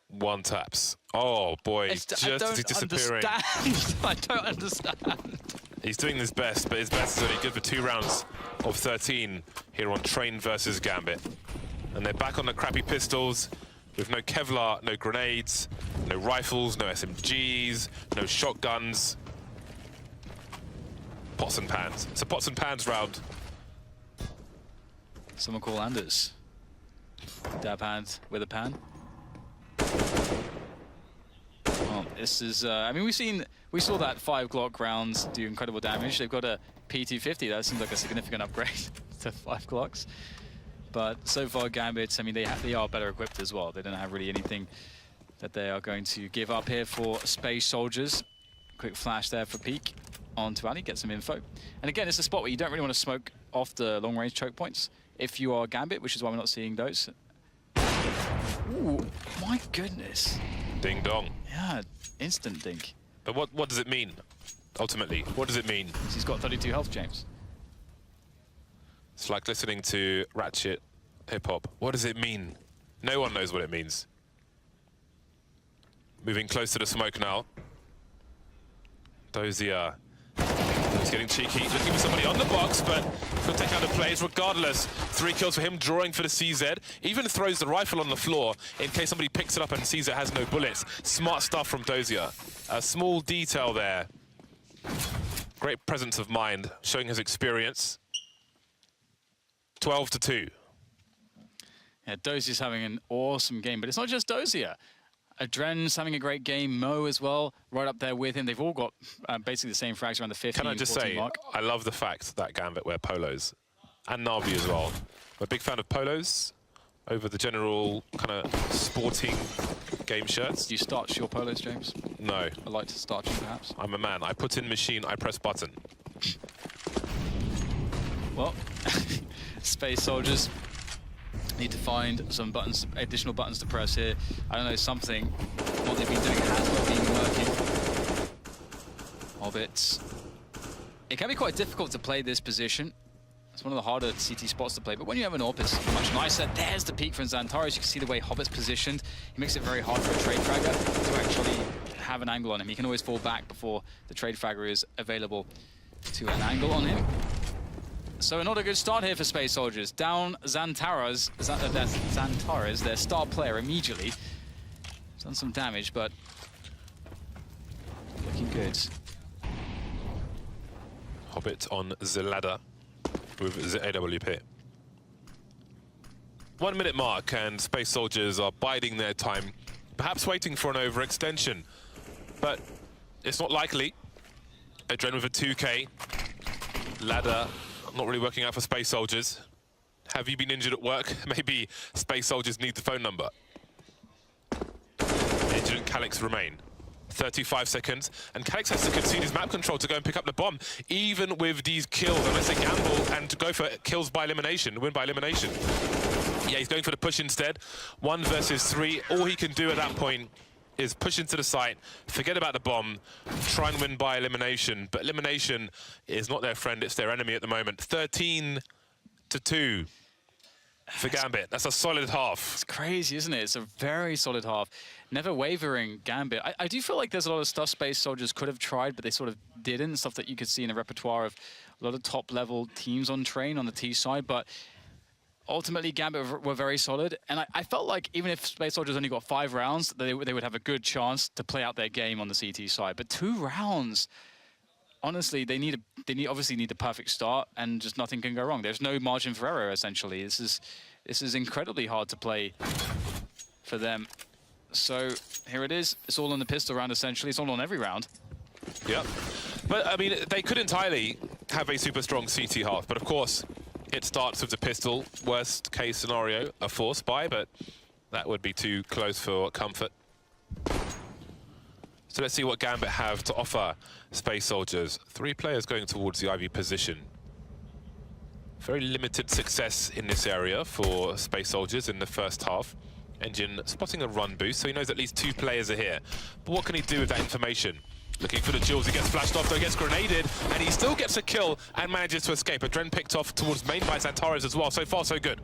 One taps. Oh boy, just as he's disappearing. I don't understand. He's doing his best, but his best is only good for 2 rounds of 13 here on Train versus Gambit. And they're back on the crappy pistols with no Kevlar, no grenades, no rifles, no SMGs, no shotguns. Pots and pans. It's a pots and pans round. Someone call Anders. Dab hand with a pan. Well, this is, I mean, we saw that 5 Glock rounds do incredible damage. They've got a P250. That seems like a significant upgrade to 5 Glocks. But so far, Gambit, I mean, they are better equipped as well. They don't have really anything that they are going to give up here for Space Soldiers. Quick flash there for Peak onto Ali, get some info. And again, it's a spot where you don't really want to smoke off the long-range choke points if you are Gambit, which is why we're not seeing those. Ooh, my goodness. Ding dong. Yeah, instant dink. But what does it mean, ultimately? What does it mean? He's got 32 health, James. It's like listening to Ratchet hip-hop. What does it mean? No one knows what it means. Moving close to the smoke now. Dozier. He's getting cheeky, looking for somebody on the box, but he'll take out the plays regardless. 3 kills for him, drawing for the CZ. Even throws the rifle on the floor in case somebody picks it up and CZ has no bullets. Smart stuff from Dozier. A small detail there. Great presence of mind, showing his experience. 12-2. Yeah, Dozier's having an awesome game, but it's not just Dozier. Adren's having a great game, Mo as well, right up there with him. They've all got basically the same frags around the 15 Can I just say, mark. I love the fact that Gambit wear polos, and Na'Vi as well. I'm a big fan of polos over the general kind of sporting game shirts. Do you starch your polos, James? No. I like to starch them, perhaps. I'm a man. I put in machine, I press button. Well, Space Soldiers need to find some buttons, additional buttons to press here. I don't know, something. What they've been doing has not been working. Of it. It can be quite difficult to play this position. It's one of the harder CT spots to play, but when you have an AWP, it's much nicer. There's the peak from Xantares. You can see the way Hobbit's positioned. He makes it very hard for a trade fragger to actually have an angle on him. He can always fall back before the trade fragger is available to an angle on him. So not a good start here for Space Soldiers. Down Xantares, their star player, immediately. He's done some damage, but looking good. Hobbit on the ladder with the AWP. 1 minute mark, and Space Soldiers are biding their time, perhaps waiting for an overextension. But it's not likely. Adren with a 2K. Ladder not really working out for Space Soldiers. Have you been injured at work? Maybe Space Soldiers need the phone number. Injured and Calyx remain. 35 seconds, and Calyx has to concede his map control to go and pick up the bomb, even with these kills, unless they gamble and go for kills by elimination, win by elimination. Yeah, he's going for the push instead. 1 versus 3. All he can do at that point is push into the site, forget about the bomb, try and win by elimination. But elimination is not their friend, it's their enemy at the moment. 13-2. for Gambit. That's a solid half. It's crazy, isn't it? It's a very solid half. Never wavering Gambit. I do feel like there's a lot of stuff Space Soldiers could have tried, but they sort of didn't. Stuff that you could see in the repertoire of a lot of top-level teams on Train on the T side, but ultimately Gambit were very solid. And I felt like even if Space Soldiers only got 5 rounds, they would have a good chance to play out their game on the CT side. But 2 rounds, honestly, they obviously need the perfect start, and just nothing can go wrong. There's no margin for error, essentially. This is incredibly hard to play for them. So here it is. It's all on the pistol round, essentially. It's all on every round. Yep. But, I mean, they could entirely have a super strong CT half, but of course, it starts with the pistol. Worst case scenario, a force buy, but that would be too close for comfort. So let's see what Gambit have to offer Space Soldiers. 3 players going towards the Ivy position. Very limited success in this area for Space Soldiers in the first half. Engine spotting a run boost, so he knows at least 2 players are here. But what can he do with that information? Looking for the jewels, he gets flashed off, though he gets grenaded, and he still gets a kill and manages to escape. Adren picked off towards main by Xantares as well. So far, so good.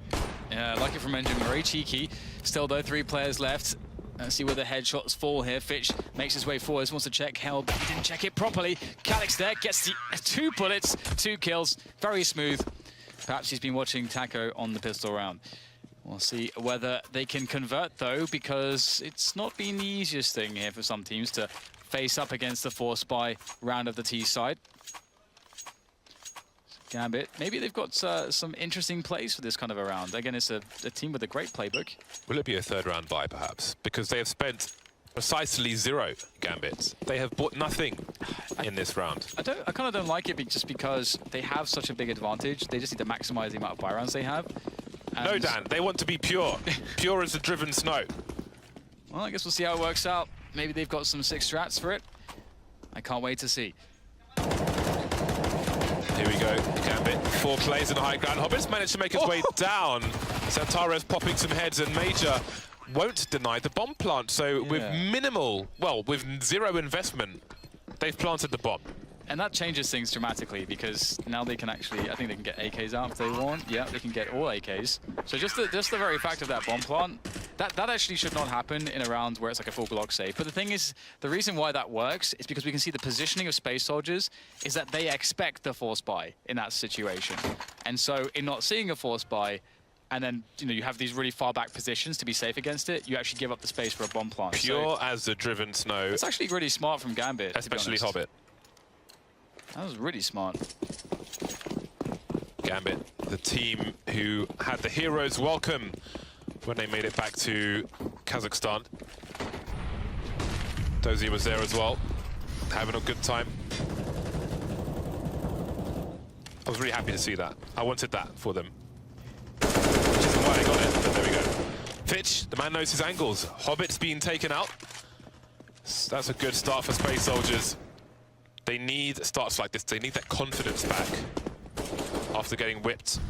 Yeah, lucky from Engine, very cheeky. Still, though, 3 players left. Let's see where the headshots fall here. Fitch makes his way forward, wants to check Hell, but he didn't check it properly. Calyx there gets the 2 bullets, 2 kills, very smooth. Perhaps he's been watching Taco on the pistol round. We'll see whether they can convert, though, because it's not been the easiest thing here for some teams to face up against the Force Spy round of the T side. Gambit, maybe they've got some interesting plays for this kind of a round. Again, it's a team with a great playbook. Will it be a 3rd round buy, perhaps? Because they have spent precisely 0 Gambits. They have bought nothing in this round. I kind of don't like it just because they have such a big advantage. They just need to maximize the amount of buy rounds they have. No, Dan, they want to be pure. Pure as the driven snow. Well, I guess we'll see how it works out. Maybe they've got some 6 strats for it. I can't wait to see. Here we go, Gambit. 4 plays in the high ground. Hobbit's managed to make his way down. Xantares popping some heads, and Major won't deny the bomb plant. So with minimal, well, with 0 investment, they've planted the bomb. And that changes things dramatically, because now they can actually, I think they can get AKs out if they want. Yeah, they can get all AKs. So just the very fact of that bomb plant, that actually should not happen in a round where it's like a full block save. But the thing is, the reason why that works is because we can see the positioning of Space Soldiers is that they expect the force buy in that situation. And so in not seeing a force buy, and then you have these really far back positions to be safe against it, you actually give up the space for a bomb plant. Pure as the driven snow. It's actually really smart from Gambit, especially Hobbit. That was really smart. Gambit, the team who had the heroes welcome when they made it back to Kazakhstan. Dozy was there as well, having a good time. I was really happy to see that. I wanted that for them. Which isn't why I got it, but there we go. Fitch, the man knows his angles. Hobbit's being taken out. That's a good start for Space Soldiers. They need starts like this. They need that confidence back after getting whipped.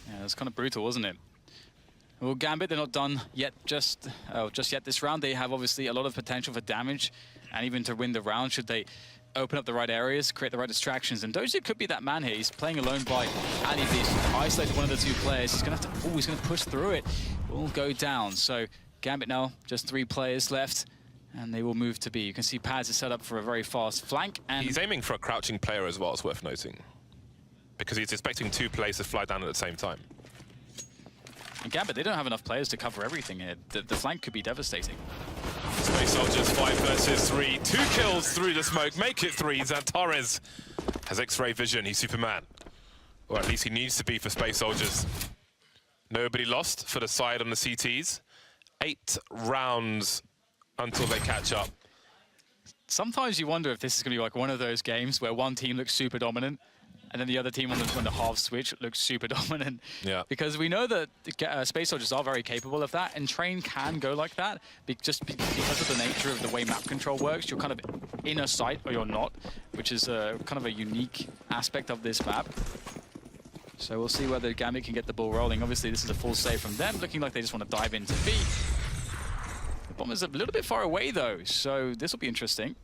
Yeah, it was kind of brutal, wasn't it? Well, Gambit, they're not done yet. Just yet this round. They have obviously a lot of potential for damage, and even to win the round should they open up the right areas, create the right distractions. And Dozy could be that man here. He's playing alone by Ali. He's isolated one of the 2 players. He's gonna have to. Oh, he's gonna push through it. Will go down. So Gambit now just 3 players left. And they will move to B. You can see Paz is set up for a very fast flank. And he's aiming for a crouching player as well, it's worth noting. Because he's expecting 2 players to fly down at the same time. And Gambit, they don't have enough players to cover everything here. The flank could be devastating. Space Soldiers 5 versus 3. 2 kills through the smoke, make it 3. Xantares has X-ray vision, he's Superman. Or at least he needs to be for Space Soldiers. Nobody lost for the side on the CTs. 8 rounds until they catch up. Sometimes you wonder if this is going to be like one of those games where one team looks super dominant and then the other team on the half switch looks super dominant. Yeah. Because we know that Space Soldiers are very capable of that, and Train can go like that because of the nature of the way map control works. You're kind of in a site or you're not, which is kind of a unique aspect of this map. So we'll see whether Gambit can get the ball rolling. Obviously, this is a full save from them, looking like they just want to dive into B. The bomb is a little bit far away, though, so this will be interesting.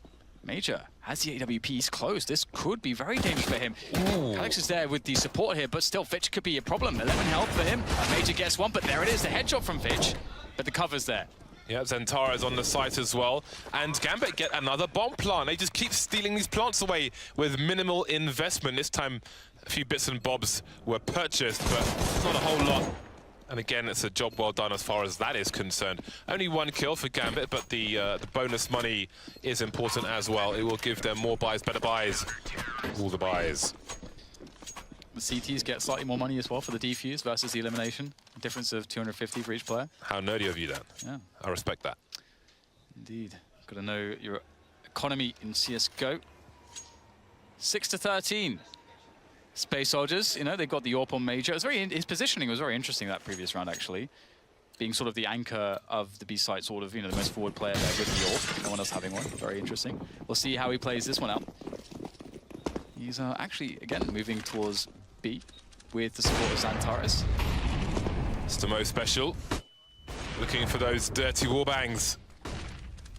Major has the AWPs close. This could be very dangerous for him. Alex is there with the support here, but still Fitch could be a problem. 11 health for him. Major gets one, but there it is, the headshot from Fitch. But the cover's there. Yeah, Zentara's on the site as well. And Gambit get another bomb plant. They just keep stealing these plants away with minimal investment. This time, a few bits and bobs were purchased, but not a whole lot. And again, it's a job well done as far as that is concerned. Only one kill for Gambit, but the bonus money is important as well. It will give them more buys, better buys. All the buys. The CTs get slightly more money as well for the defuse versus the elimination. A difference of 250 for each player. How nerdy of you, Dan. Yeah. I respect that. Indeed. Got to know your economy in CSGO. 6-13. Space Soldiers, you know, they got the AWP on Major. It was his positioning was very interesting that previous round, actually. Being sort of the anchor of the B site, sort of, you know, the most forward player there with the AWP. No one else having one. Very interesting. We'll see how he plays this one out. He's actually, again, moving towards B with the support of Xantares. It's the most special. Looking for those dirty warbangs.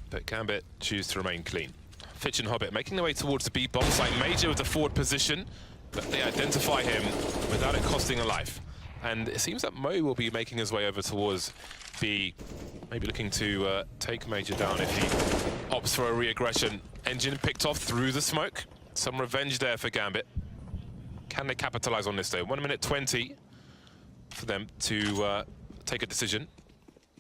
But Gambit choose to remain clean. Fitch and Hobbit making their way towards the B bomb site. Major with the forward position. But they identify him without it costing a life. And it seems that Mo will be making his way over towards B, maybe looking to take Major down if he opts for a re-aggression. Engine picked off through the smoke. Some revenge there for Gambit. Can they capitalize on this though? 1 minute 20 for them to take a decision.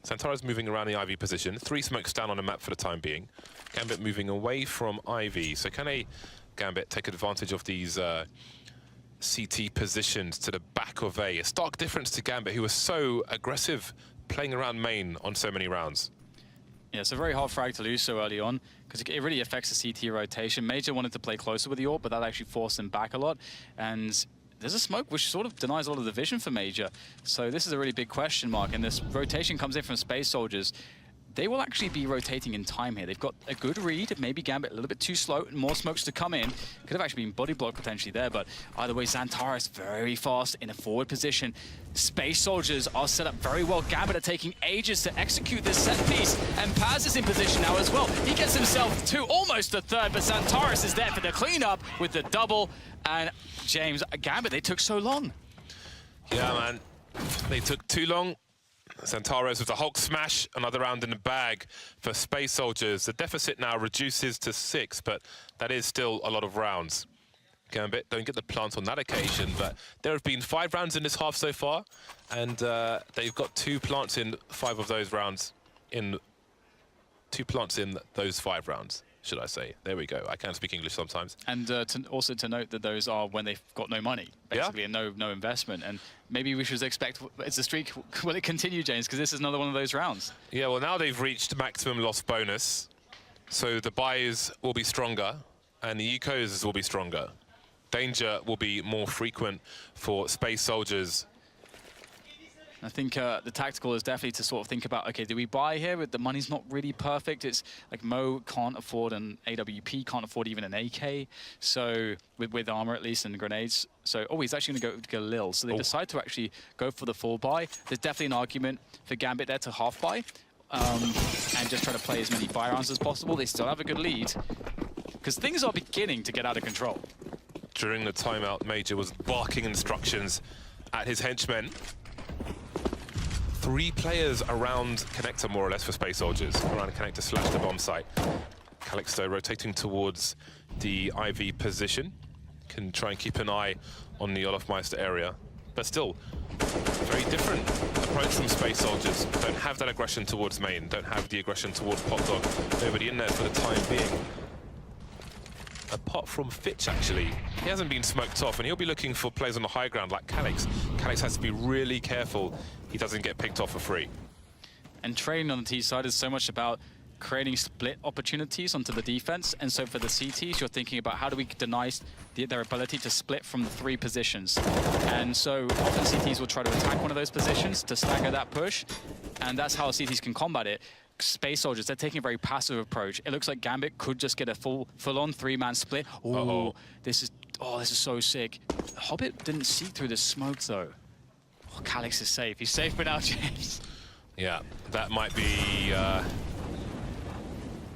Xantara's moving around the IV position. 3 smokes down on the map for the time being. Gambit moving away from IV. So can they, Gambit, take advantage of these CT positions to the back of A? A stark difference to Gambit, who was so aggressive playing around main on so many rounds. Yeah, it's a very hard frag to lose so early on because it really affects the CT rotation. Major wanted to play closer with the AWP, but that actually forced him back a lot. And there's a smoke which sort of denies a lot of the vision for Major. So this is a really big question mark. And this rotation comes in from Space Soldiers. They will actually be rotating in time here. They've got a good read, maybe Gambit a little bit too slow, and more smokes to come in. Could have actually been body block potentially there, but either way, Xantares very fast in a forward position. Space Soldiers are set up very well. Gambit are taking ages to execute this set piece, and Paz is in position now as well. He gets himself to almost a third, but Xantares is there for the cleanup with the double. And James, Gambit, they took so long. Yeah, man, they took too long. Xantares with the Hulk smash, another round in the bag for Space Soldiers. The deficit now reduces to 6, but that is still a lot of rounds. Gambit don't get the plant on that occasion, but there have been 5 rounds in this half so far, and they've got 2 plants in 5 of those rounds. 2 plants in those 5 rounds, should I say. There we go. I can speak English sometimes. And also to note that those are when they've got no money, basically, yeah, and no investment. And maybe we should expect, it's a streak, will it continue, James? Because this is another one of those rounds. Yeah, well, now they've reached maximum loss bonus, so the buys will be stronger, and the ecos will be stronger. Danger will be more frequent for Space Soldiers. I think the tactical is definitely to sort of think about, okay, do we buy here? But the money's not really perfect. It's like Mo can't afford an AWP, can't afford even an AK. So with armor at least and grenades. So, he's actually going to go Lil. So they decide to actually go for the full buy. There's definitely an argument for Gambit there to half buy and just try to play as many buy rounds as possible. They still have a good lead because things are beginning to get out of control. During the timeout, Major was barking instructions at his henchmen. 3 players around connector, more or less, for Space Soldiers. Around connector / the bomb site. Calixto rotating towards the IV position. Can try and keep an eye on the Olofmeister area. But still, very different approach from Space Soldiers. Don't have that aggression towards main. Don't have the aggression towards Popdog. Nobody in there for the time being. Apart from Fitch, actually. He hasn't been smoked off, and he'll be looking for plays on the high ground like Calix. Calix has to be really careful he doesn't get picked off for free. And training on the T side is so much about creating split opportunities onto the defense. And so for the CTs, you're thinking about how do we deny their ability to split from the 3 positions. And so often CTs will try to attack one of those positions to stagger that push. And that's how CTs can combat it. Space Soldiers, they're taking a very passive approach. It looks like Gambit could just get a full-on 3-man split. Oh, this is so sick. Hobbit didn't see through the smoke though. Oh, Calix is safe. He's safe for now, James. Yeah, that might be a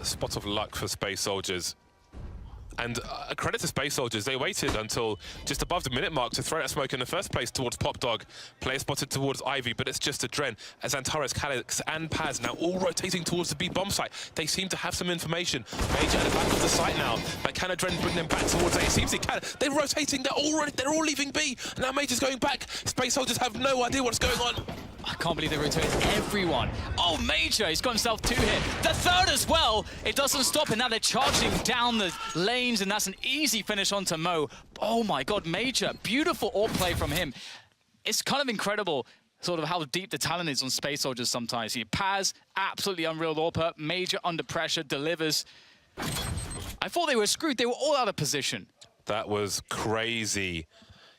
spot of luck for Space Soldiers. And a credit to Space Soldiers, they waited until just above the minute mark to throw that smoke in the first place towards Pop Dog. Player spotted towards Ivy, but it's just a Dren. As Antares, Calyx, and Paz now all rotating towards the B bomb site. They seem to have some information. Major at the back of the site now, but can a Dren bring them back towards A? It seems he can. They're rotating, they're all leaving B. Now Major's going back. Space Soldiers have no idea what's going on. I can't believe they rotated everyone. Oh, Major, he's got himself 2 hit. The third as well. It doesn't stop, and now they're charging down the lanes, and that's an easy finish onto Mo. Oh my God, Major, beautiful AWP play from him. It's kind of incredible sort of how deep the talent is on Space Soldiers sometimes. Paz, absolutely unreal AWP. Major under pressure, delivers. I thought they were screwed. They were all out of position. That was crazy.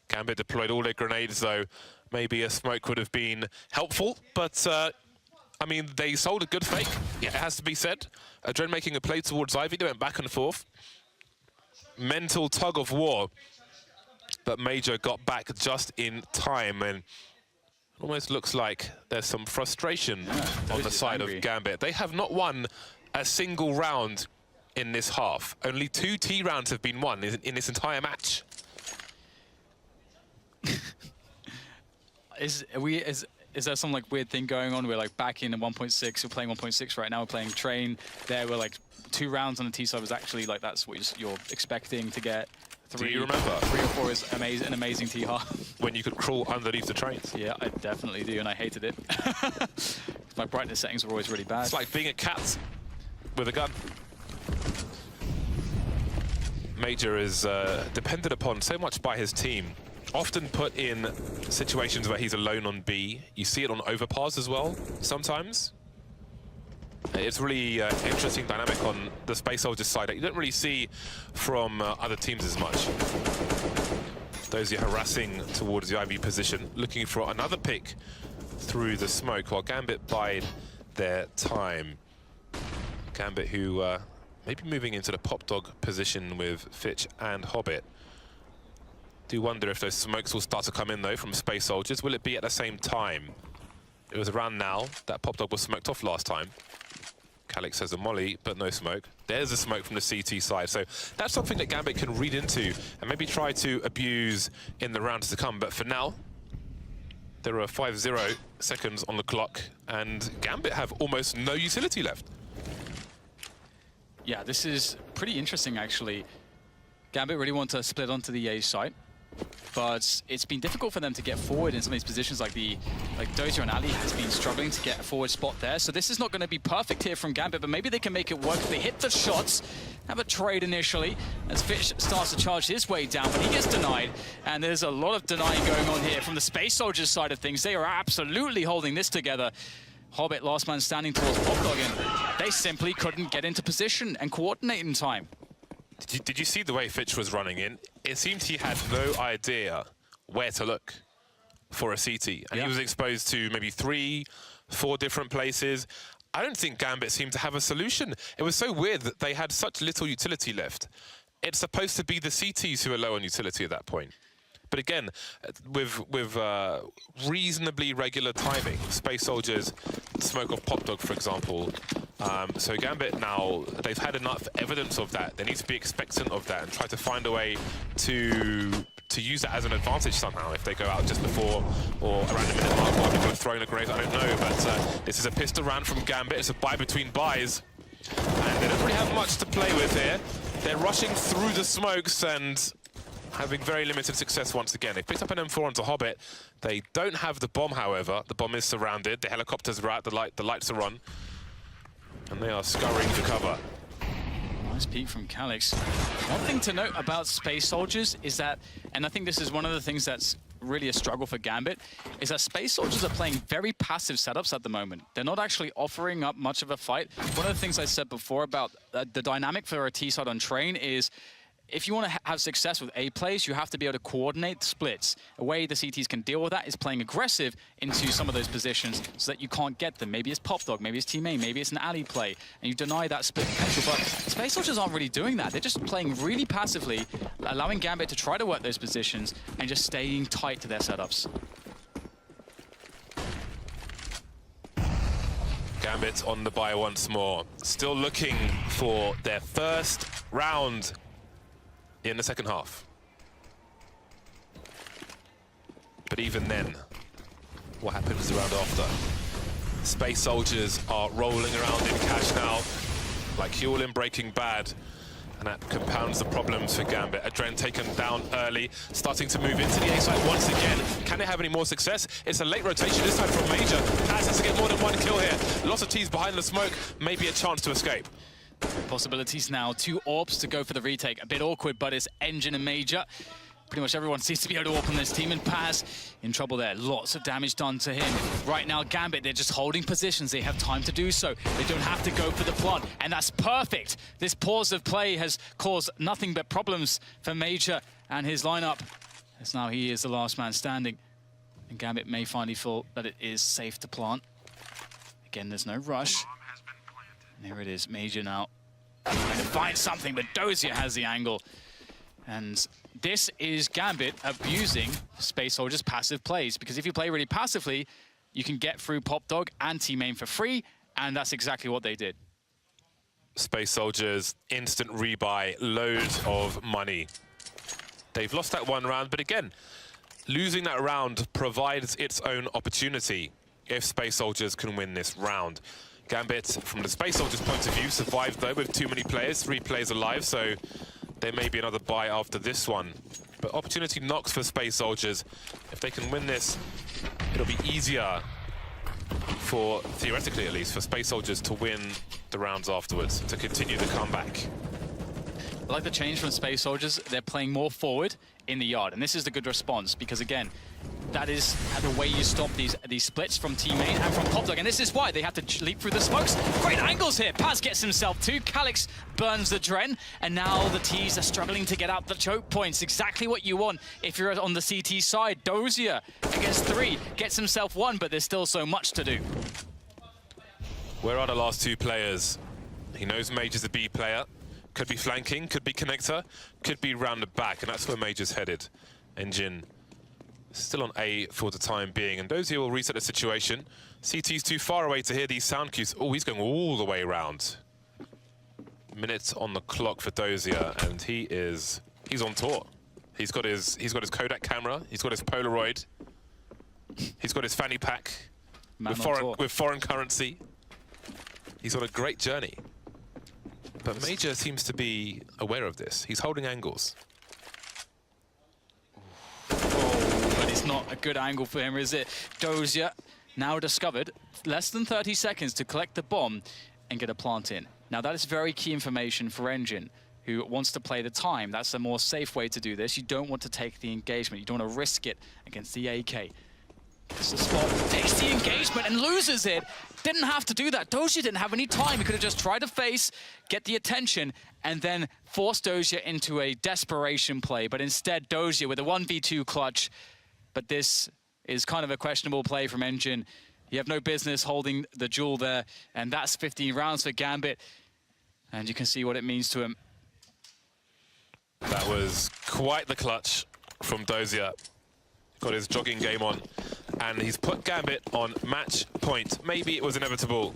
Gambit deployed all their grenades, though. Maybe a smoke would have been helpful, but I mean, they sold a good fake. Yeah, it has to be said. Dren making a play towards Ivy. They went back and forth. Mental tug of war, but Major got back just in time, and it almost looks like there's some frustration on the side of Gambit. They have not won a single round in this half. Only 2 T rounds have been won in this entire match. Is there some like weird thing going on? We're like back in 1.6. We're playing 1.6 right now. We're playing Train. There were like 2 rounds on the T side was actually like that's what you're expecting to get. 3, Do you remember? 3 or 4 is an amazing T half. When you could crawl underneath the trains. Yeah, I definitely do, and I hated it. My brightness settings were always really bad. It's like being a cat with a gun. Major is depended upon so much by his team. Often put in situations where he's alone on B. You see it on Overpass as well, sometimes. It's really interesting dynamic on the Space Soldiers side that you don't really see from other teams as much. Those are harassing towards the IV position, looking for another pick through the smoke, while Gambit bide their time. Gambit who may be moving into the Pop Dog position with Fitch and Hobbit. Do wonder if those smokes will start to come in, though, from Space Soldiers. Will it be at the same time? It was around now that Pop Dog was smoked off last time. Calyx has a molly, but no smoke. There's a smoke from the CT side. So that's something that Gambit can read into and maybe try to abuse in the rounds to come. But for now, there are 5-0 seconds on the clock, and Gambit have almost no utility left. Yeah, this is pretty interesting, actually. Gambit really want to split onto the A site, but it's been difficult for them to get forward in some of these positions. Like Dozier and Ali has been struggling to get a forward spot there, so this is not going to be perfect here from Gambit, but maybe they can make it work if they hit the shots. Have a trade initially as Fitch starts to charge his way down, but he gets denied, and there's a lot of denying going on here from the Space Soldiers side of things. They are absolutely holding this together. Hobbit, last man standing towards Pop Dog, and they simply couldn't get into position and coordinate in time. Did you see the way Fitch was running in? It seemed he had no idea where to look for a CT. And he was exposed to maybe 3, 4 different places. I don't think Gambit seemed to have a solution. It was so weird that they had such little utility left. It's supposed to be the CTs who are low on utility at that point. But again, with reasonably regular timing, Space Soldiers smoke off Pop Dog, for example. So Gambit now, they've had enough evidence of that. They need to be expectant of that and try to find a way to use that as an advantage somehow. If they go out just before or around the minute mark while people are throwing a grenade, I don't know. But this is a pistol round from Gambit. It's a buy between buys. And they don't really have much to play with here. They're rushing through the smokes and having very limited success once again. They picked up an M4 onto Hobbit. They don't have the bomb, however. The bomb is surrounded. The helicopters are out. The lights are on. And they are scurrying to cover. Nice peek from Calyx. One thing to note about Space Soldiers is that, and I think this is one of the things that's really a struggle for Gambit, is that Space Soldiers are playing very passive setups at the moment. They're not actually offering up much of a fight. One of the things I said before about the dynamic for a T-side on Train is, if you want to have success with A plays, you have to be able to coordinate splits. A way the CTs can deal with that is playing aggressive into some of those positions so that you can't get them. Maybe it's Pop Dog, maybe it's Team A, maybe it's an alley play, and you deny that split potential. But Space Soldiers aren't really doing that. They're just playing really passively, allowing Gambit to try to work those positions and just staying tight to their setups. Gambit on the buy once more. Still looking for their first round in the second half. But even then, what happens the round after? Space Soldiers are rolling around in cash now, like Huel in Breaking Bad, and that compounds the problems for Gambit. Adren taken down early, starting to move into the A site once again. Can they have any more success? It's a late rotation, this time from Major. Paz has to get more than one kill here. Lots of T's behind the smoke, maybe a chance to escape. Possibilities now, 2 AWPs to go for the retake. A bit awkward, but it's Engine and Major. Pretty much everyone seems to be able to AWP on this team, and Paz in trouble there. Lots of damage done to him. Right now, Gambit, they're just holding positions. They have time to do so. They don't have to go for the plant, and that's perfect. This pause of play has caused nothing but problems for Major and his lineup, as now he is the last man standing. And Gambit may finally feel that it is safe to plant. Again, there's no rush. And here it is, Major now trying to find something, but Dozier has the angle. And this is Gambit abusing Space Soldier's passive plays, because if you play really passively, you can get through Pop Dog and T-Main for free, and that's exactly what they did. Space Soldiers, instant rebuy, loads of money. They've lost that one round, but again, losing that round provides its own opportunity if Space Soldiers can win this round. Gambit, from the Space Soldiers' point of view, survived though with too many players, 3 players alive, so there may be another buy after this one. But opportunity knocks for Space Soldiers. If they can win this, it'll be easier for, theoretically at least, for Space Soldiers to win the rounds afterwards, to continue the comeback. I like the change from Space Soldiers. They're playing more forward in the yard, and this is the good response, because again, that is the way you stop these splits from T-Main and from Pop Dog, and this is why they have to leap through the smokes. Great angles here. Paz gets himself 2. Calyx burns the Dren, and now the T's are struggling to get out the choke points. Exactly what you want if you're on the CT side. Dozier against 3 gets himself 1, but there's still so much to do. Where are the last 2 players? He knows Major's a B player. Could be flanking, could be connector, could be round the back, and that's where Major's headed. Engine still on A for the time being, and Dozier will reset the situation. CT's too far away to hear these sound cues. Oh, he's going all the way around. Minutes on the clock for Dozier, and he's on tour. He's got his Kodak camera, he's got his Polaroid, he's got his fanny pack with foreign currency. He's on a great journey. But Major seems to be aware of this. He's holding angles. Oh, but it's not a good angle for him, is it? Dozier now discovered less than 30 seconds to collect the bomb and get a plant in. Now that is very key information for Engine, who wants to play the time. That's a more safe way to do this. You don't want to take the engagement. You don't want to risk it against the AK. Gets the spot, takes the engagement and loses it. Didn't have to do that. Dozier didn't have any time. He could have just tried to face, get the attention, and then force Dozier into a desperation play. But instead, Dozier with a 1v2 clutch. But this is kind of a questionable play from Engine. You have no business holding the jewel there. And that's 15 rounds for Gambit. And you can see what it means to him. That was quite the clutch from Dozier. Got his jogging game on, and he's put Gambit on match point. Maybe it was inevitable.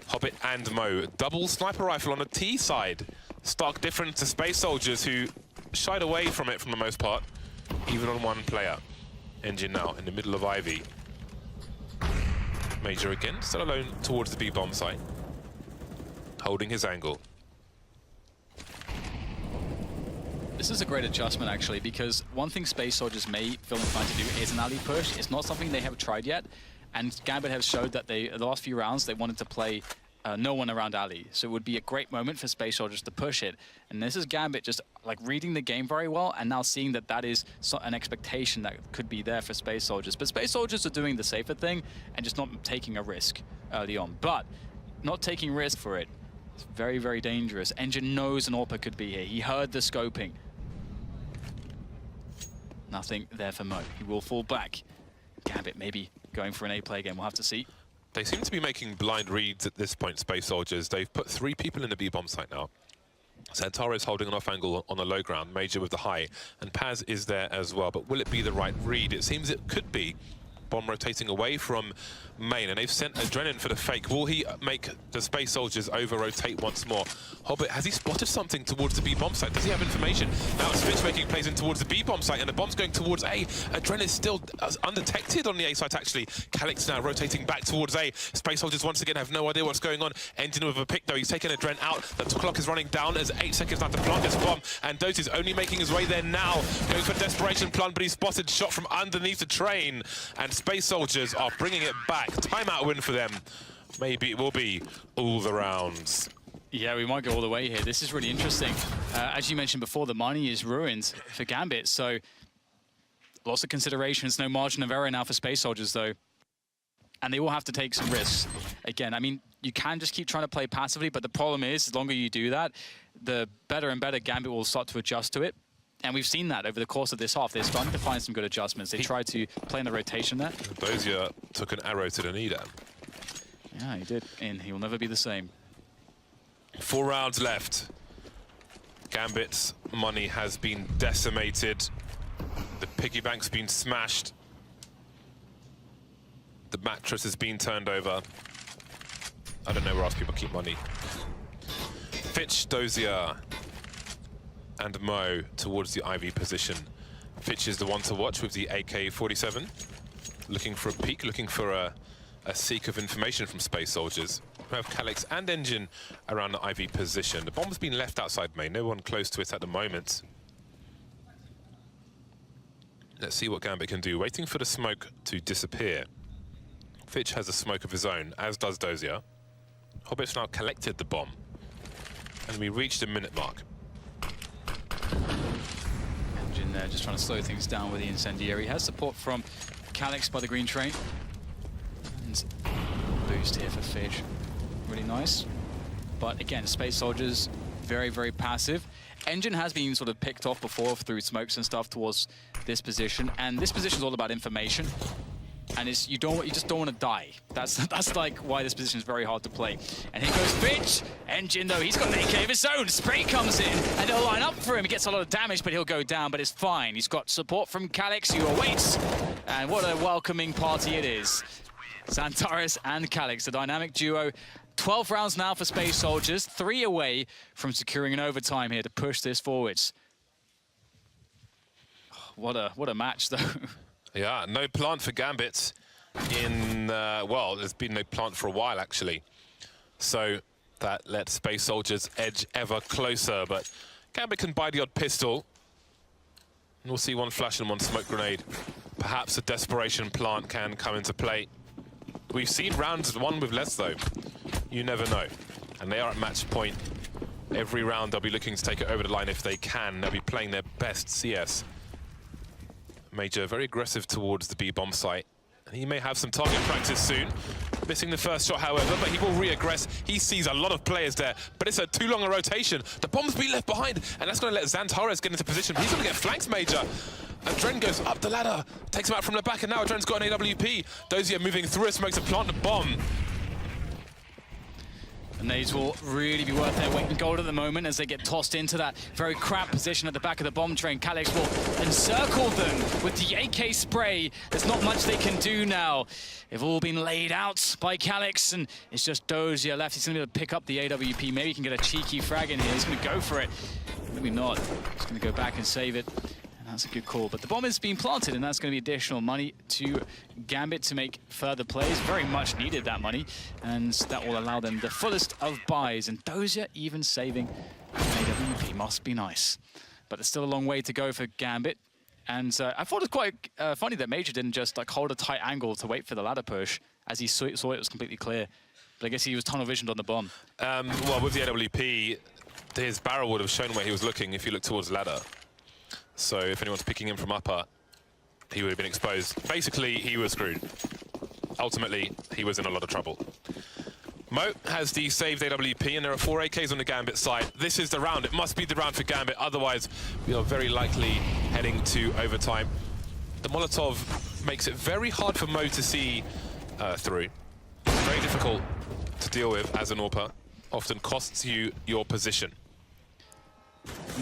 Hobbit and Mo. Double sniper rifle on the T side. Stark difference to Space Soldiers, who shied away from it from the most part, even on 1 player. Engine now in the middle of Ivy. Major again, still alone towards the B-bomb site. Holding his angle. This is a great adjustment, actually, because one thing Space Soldiers may feel inclined to do is an alley push. It's not something they have tried yet, and Gambit have showed that the last few rounds, they wanted to play no one around alley. So it would be a great moment for Space Soldiers to push it. And this is Gambit just like reading the game very well, and now seeing that that is an expectation that could be there for Space Soldiers. But Space Soldiers are doing the safer thing and just not taking a risk early on. But not taking risk for it, it's very, very dangerous. Engine knows an AWP could be here. He heard the scoping. Nothing there for Mo. He will fall back. Gambit maybe going for an A play again. We'll have to see. They seem to be making blind reads at this point, Space Soldiers. They've put 3 people in the B-bomb site now. Santara is holding an off angle on the low ground, Major with the high, and Paz is there as well. But will it be the right read? It seems it could be. bomb rotating away from main, and they've sent Adrenaline for the fake. Will he make the Space Soldiers over-rotate once more? Hobbit, has he spotted something towards the B-bomb site? Does he have information? Now Spitch making plays in towards the B-bomb site, and the bomb's going towards A. Adrenaline is still undetected on the A site, actually. Calyx now rotating back towards A. Space Soldiers once again have no idea what's going on. Engine with a pick, though. He's taking Adrenaline out. The clock is running down as 8 seconds now to plant this bomb, and Doty is only making his way there now. Going for desperation plant, but he's spotted, shot from underneath the train, and Space Soldiers are bringing it back. Timeout win for them. Maybe it will be all the rounds. Yeah, we might go all the way here. This is really interesting. As you mentioned before, the money is ruined for Gambit, so lots of considerations. No margin of error now for Space Soldiers, though. And they will have to take some risks. Again, I mean, you can just keep trying to play passively, but the problem is, the longer you do that, the better and better Gambit will start to adjust to it. And we've seen that over the course of this half. They're starting to find some good adjustments. They tried to play in the rotation there. Dozier took an arrow to the knee there. Yeah, he did, and he will never be the same. 4 rounds left. Gambit's money has been decimated. The piggy bank's been smashed. The mattress has been turned over. I don't know where else people keep money. Fitch, Dozier, and Mo towards the IV position. Fitch is the one to watch with the AK-47. Looking for a peek, looking for a seek of information from Space Soldiers. We have Calyx and Engine around the IV position. The bomb's been left outside main, no one close to it at the moment. Let's see what Gambit can do. Waiting for the smoke to disappear. Fitch has a smoke of his own, as does Dozier. Hobbit's now collected the bomb. And we reached the minute mark. Engine there just trying to slow things down with the incendiary. Has support from Calyx by the green train. And boost here for Fitch. Really nice. But again, Space Soldiers, very, very passive. Engine has been sort of picked off before through smokes and stuff towards this position. And this position is all about information. And it's, you just don't want to die. That's like why this position is very hard to play. And here goes Fitch. Engine, though, he's got an AK of his own. Spray comes in, and they'll line up for him. He gets a lot of damage, but he'll go down, but it's fine. He's got support from Calyx, who awaits. And what a welcoming party it is. Xantares and Calyx, the dynamic duo. 12 rounds now for Space Soldiers. 3 away from securing an overtime here to push this forwards. What a match, though. Yeah, no plant for Gambit in, well, there's been no plant for a while, actually. So that lets Space Soldiers edge ever closer, but Gambit can buy the odd pistol. And we'll see one flash and one smoke grenade. Perhaps a desperation plant can come into play. We've seen rounds won with less, though. You never know. And they are at match point. Every round they'll be looking to take it over the line if they can. They'll be playing their best CS. Major very aggressive towards the B-bomb site. And he may have some target practice soon. Missing the first shot, however, but he will re-aggress. He sees a lot of players there, but it's too long a rotation. The bomb's been left behind, and that's going to let Xantares get into position. He's going to get flanked, Major. And Dren goes up the ladder, takes him out from the back, and now Dren's got an AWP. Dozier moving through it, smokes to plant the bomb. The nades will really be worth their weight in gold at the moment as they get tossed into that very cramped position at the back of the bomb train. Calyx will encircle them with the AK spray. There's not much they can do now. They've all been laid out by Calyx, and it's just Dozier left. He's going to be able to pick up the AWP. Maybe he can get a cheeky frag in here. He's going to go for it. Maybe not. He's going to go back and save it. That's a good call, but the bomb is being planted, and that's going to be additional money to Gambit to make further plays. Very much needed that money, and that will allow them the fullest of buys. And Dozier even saving an AWP must be nice. But there's still a long way to go for Gambit. And I thought it was quite funny that Major didn't just like hold a tight angle to wait for the ladder push, as he saw it was completely clear. But I guess he was tunnel visioned on the bomb. Well, with the AWP, his barrel would have shown where he was looking if you look towards the ladder. So if anyone's picking him from upper, he would have been exposed. Basically, he was screwed. Ultimately, he was in a lot of trouble. Mo has the saved AWP, and there are 4 AKs on the Gambit side. This is the round. It must be the round for Gambit. Otherwise, we are very likely heading to overtime. The Molotov makes it very hard for Mo to see through. Very difficult to deal with as an AWPer. Often costs you your position.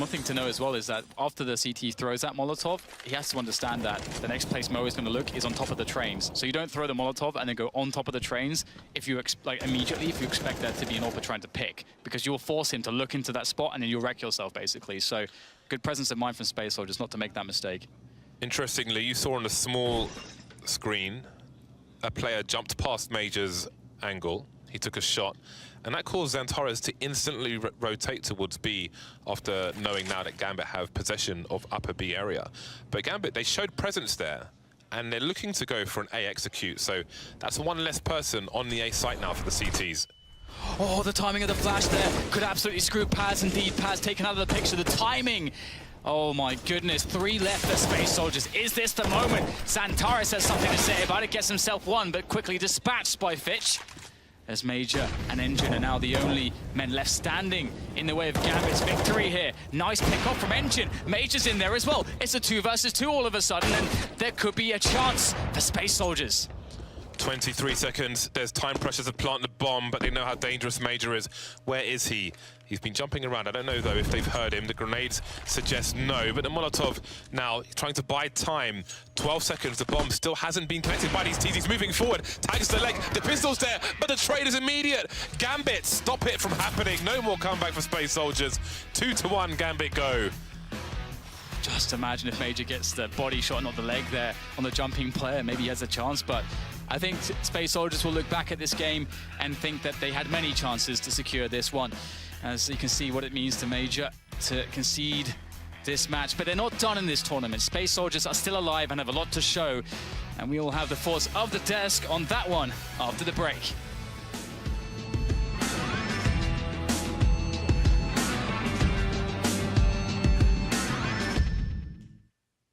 One thing to know as well is that after the CT throws that Molotov, he has to understand that the next place Mo is going to look is on top of the trains. So you don't throw the Molotov and then go on top of the trains if you immediately if you expect there to be an AWP trying to pick, because you'll force him to look into that spot and then you'll wreck yourself basically. So good presence of mind from Space Soldiers not to make that mistake. Interestingly, you saw on a small screen a player jumped past Major's angle. He took a shot, and that caused Xantares to instantly rotate towards B after knowing now that Gambit have possession of upper B area. But Gambit, they showed presence there, and they're looking to go for an A execute, so that's one less person on the A site now for the CTs. Oh, the timing of the flash there could absolutely screw Paz. Indeed, Paz taken out of the picture. The timing. Oh my goodness, 3 left for Space Soldiers. Is this the moment? Xantares has something to say about it, gets himself one, but quickly dispatched by Fitch. As Major and Engine are now the only men left standing in the way of Gambit's victory here. Nice pick off from Engine. Major's in there as well. It's a 2 versus 2 all of a sudden, and there could be a chance for Space Soldiers. 23 seconds. There's time pressure to plant the bomb, but they know how dangerous Major is. Where is he? He's been jumping around. I don't know, though, if they've heard him. The grenades suggest no, but the Molotov now trying to buy time. 12 seconds. The bomb still hasn't been connected by these T's. He's moving forward. Tags the leg. The pistol's there, but the trade is immediate. Gambit, stop it from happening. No more comeback for Space Soldiers. 2-1, Gambit go. Just imagine if Major gets the body shot, not the leg there on the jumping player. Maybe he has a chance, but I think Space Soldiers will look back at this game and think that they had many chances to secure this one. As you can see what it means to Major to concede this match. But they're not done in this tournament. Space Soldiers are still alive and have a lot to show. And we will have the force of the desk on that one after the break.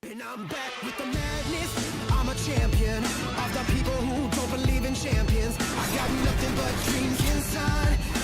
And I'm back with the madness. I'm a champion of the people who don't believe in champions. I got nothing but dreams inside.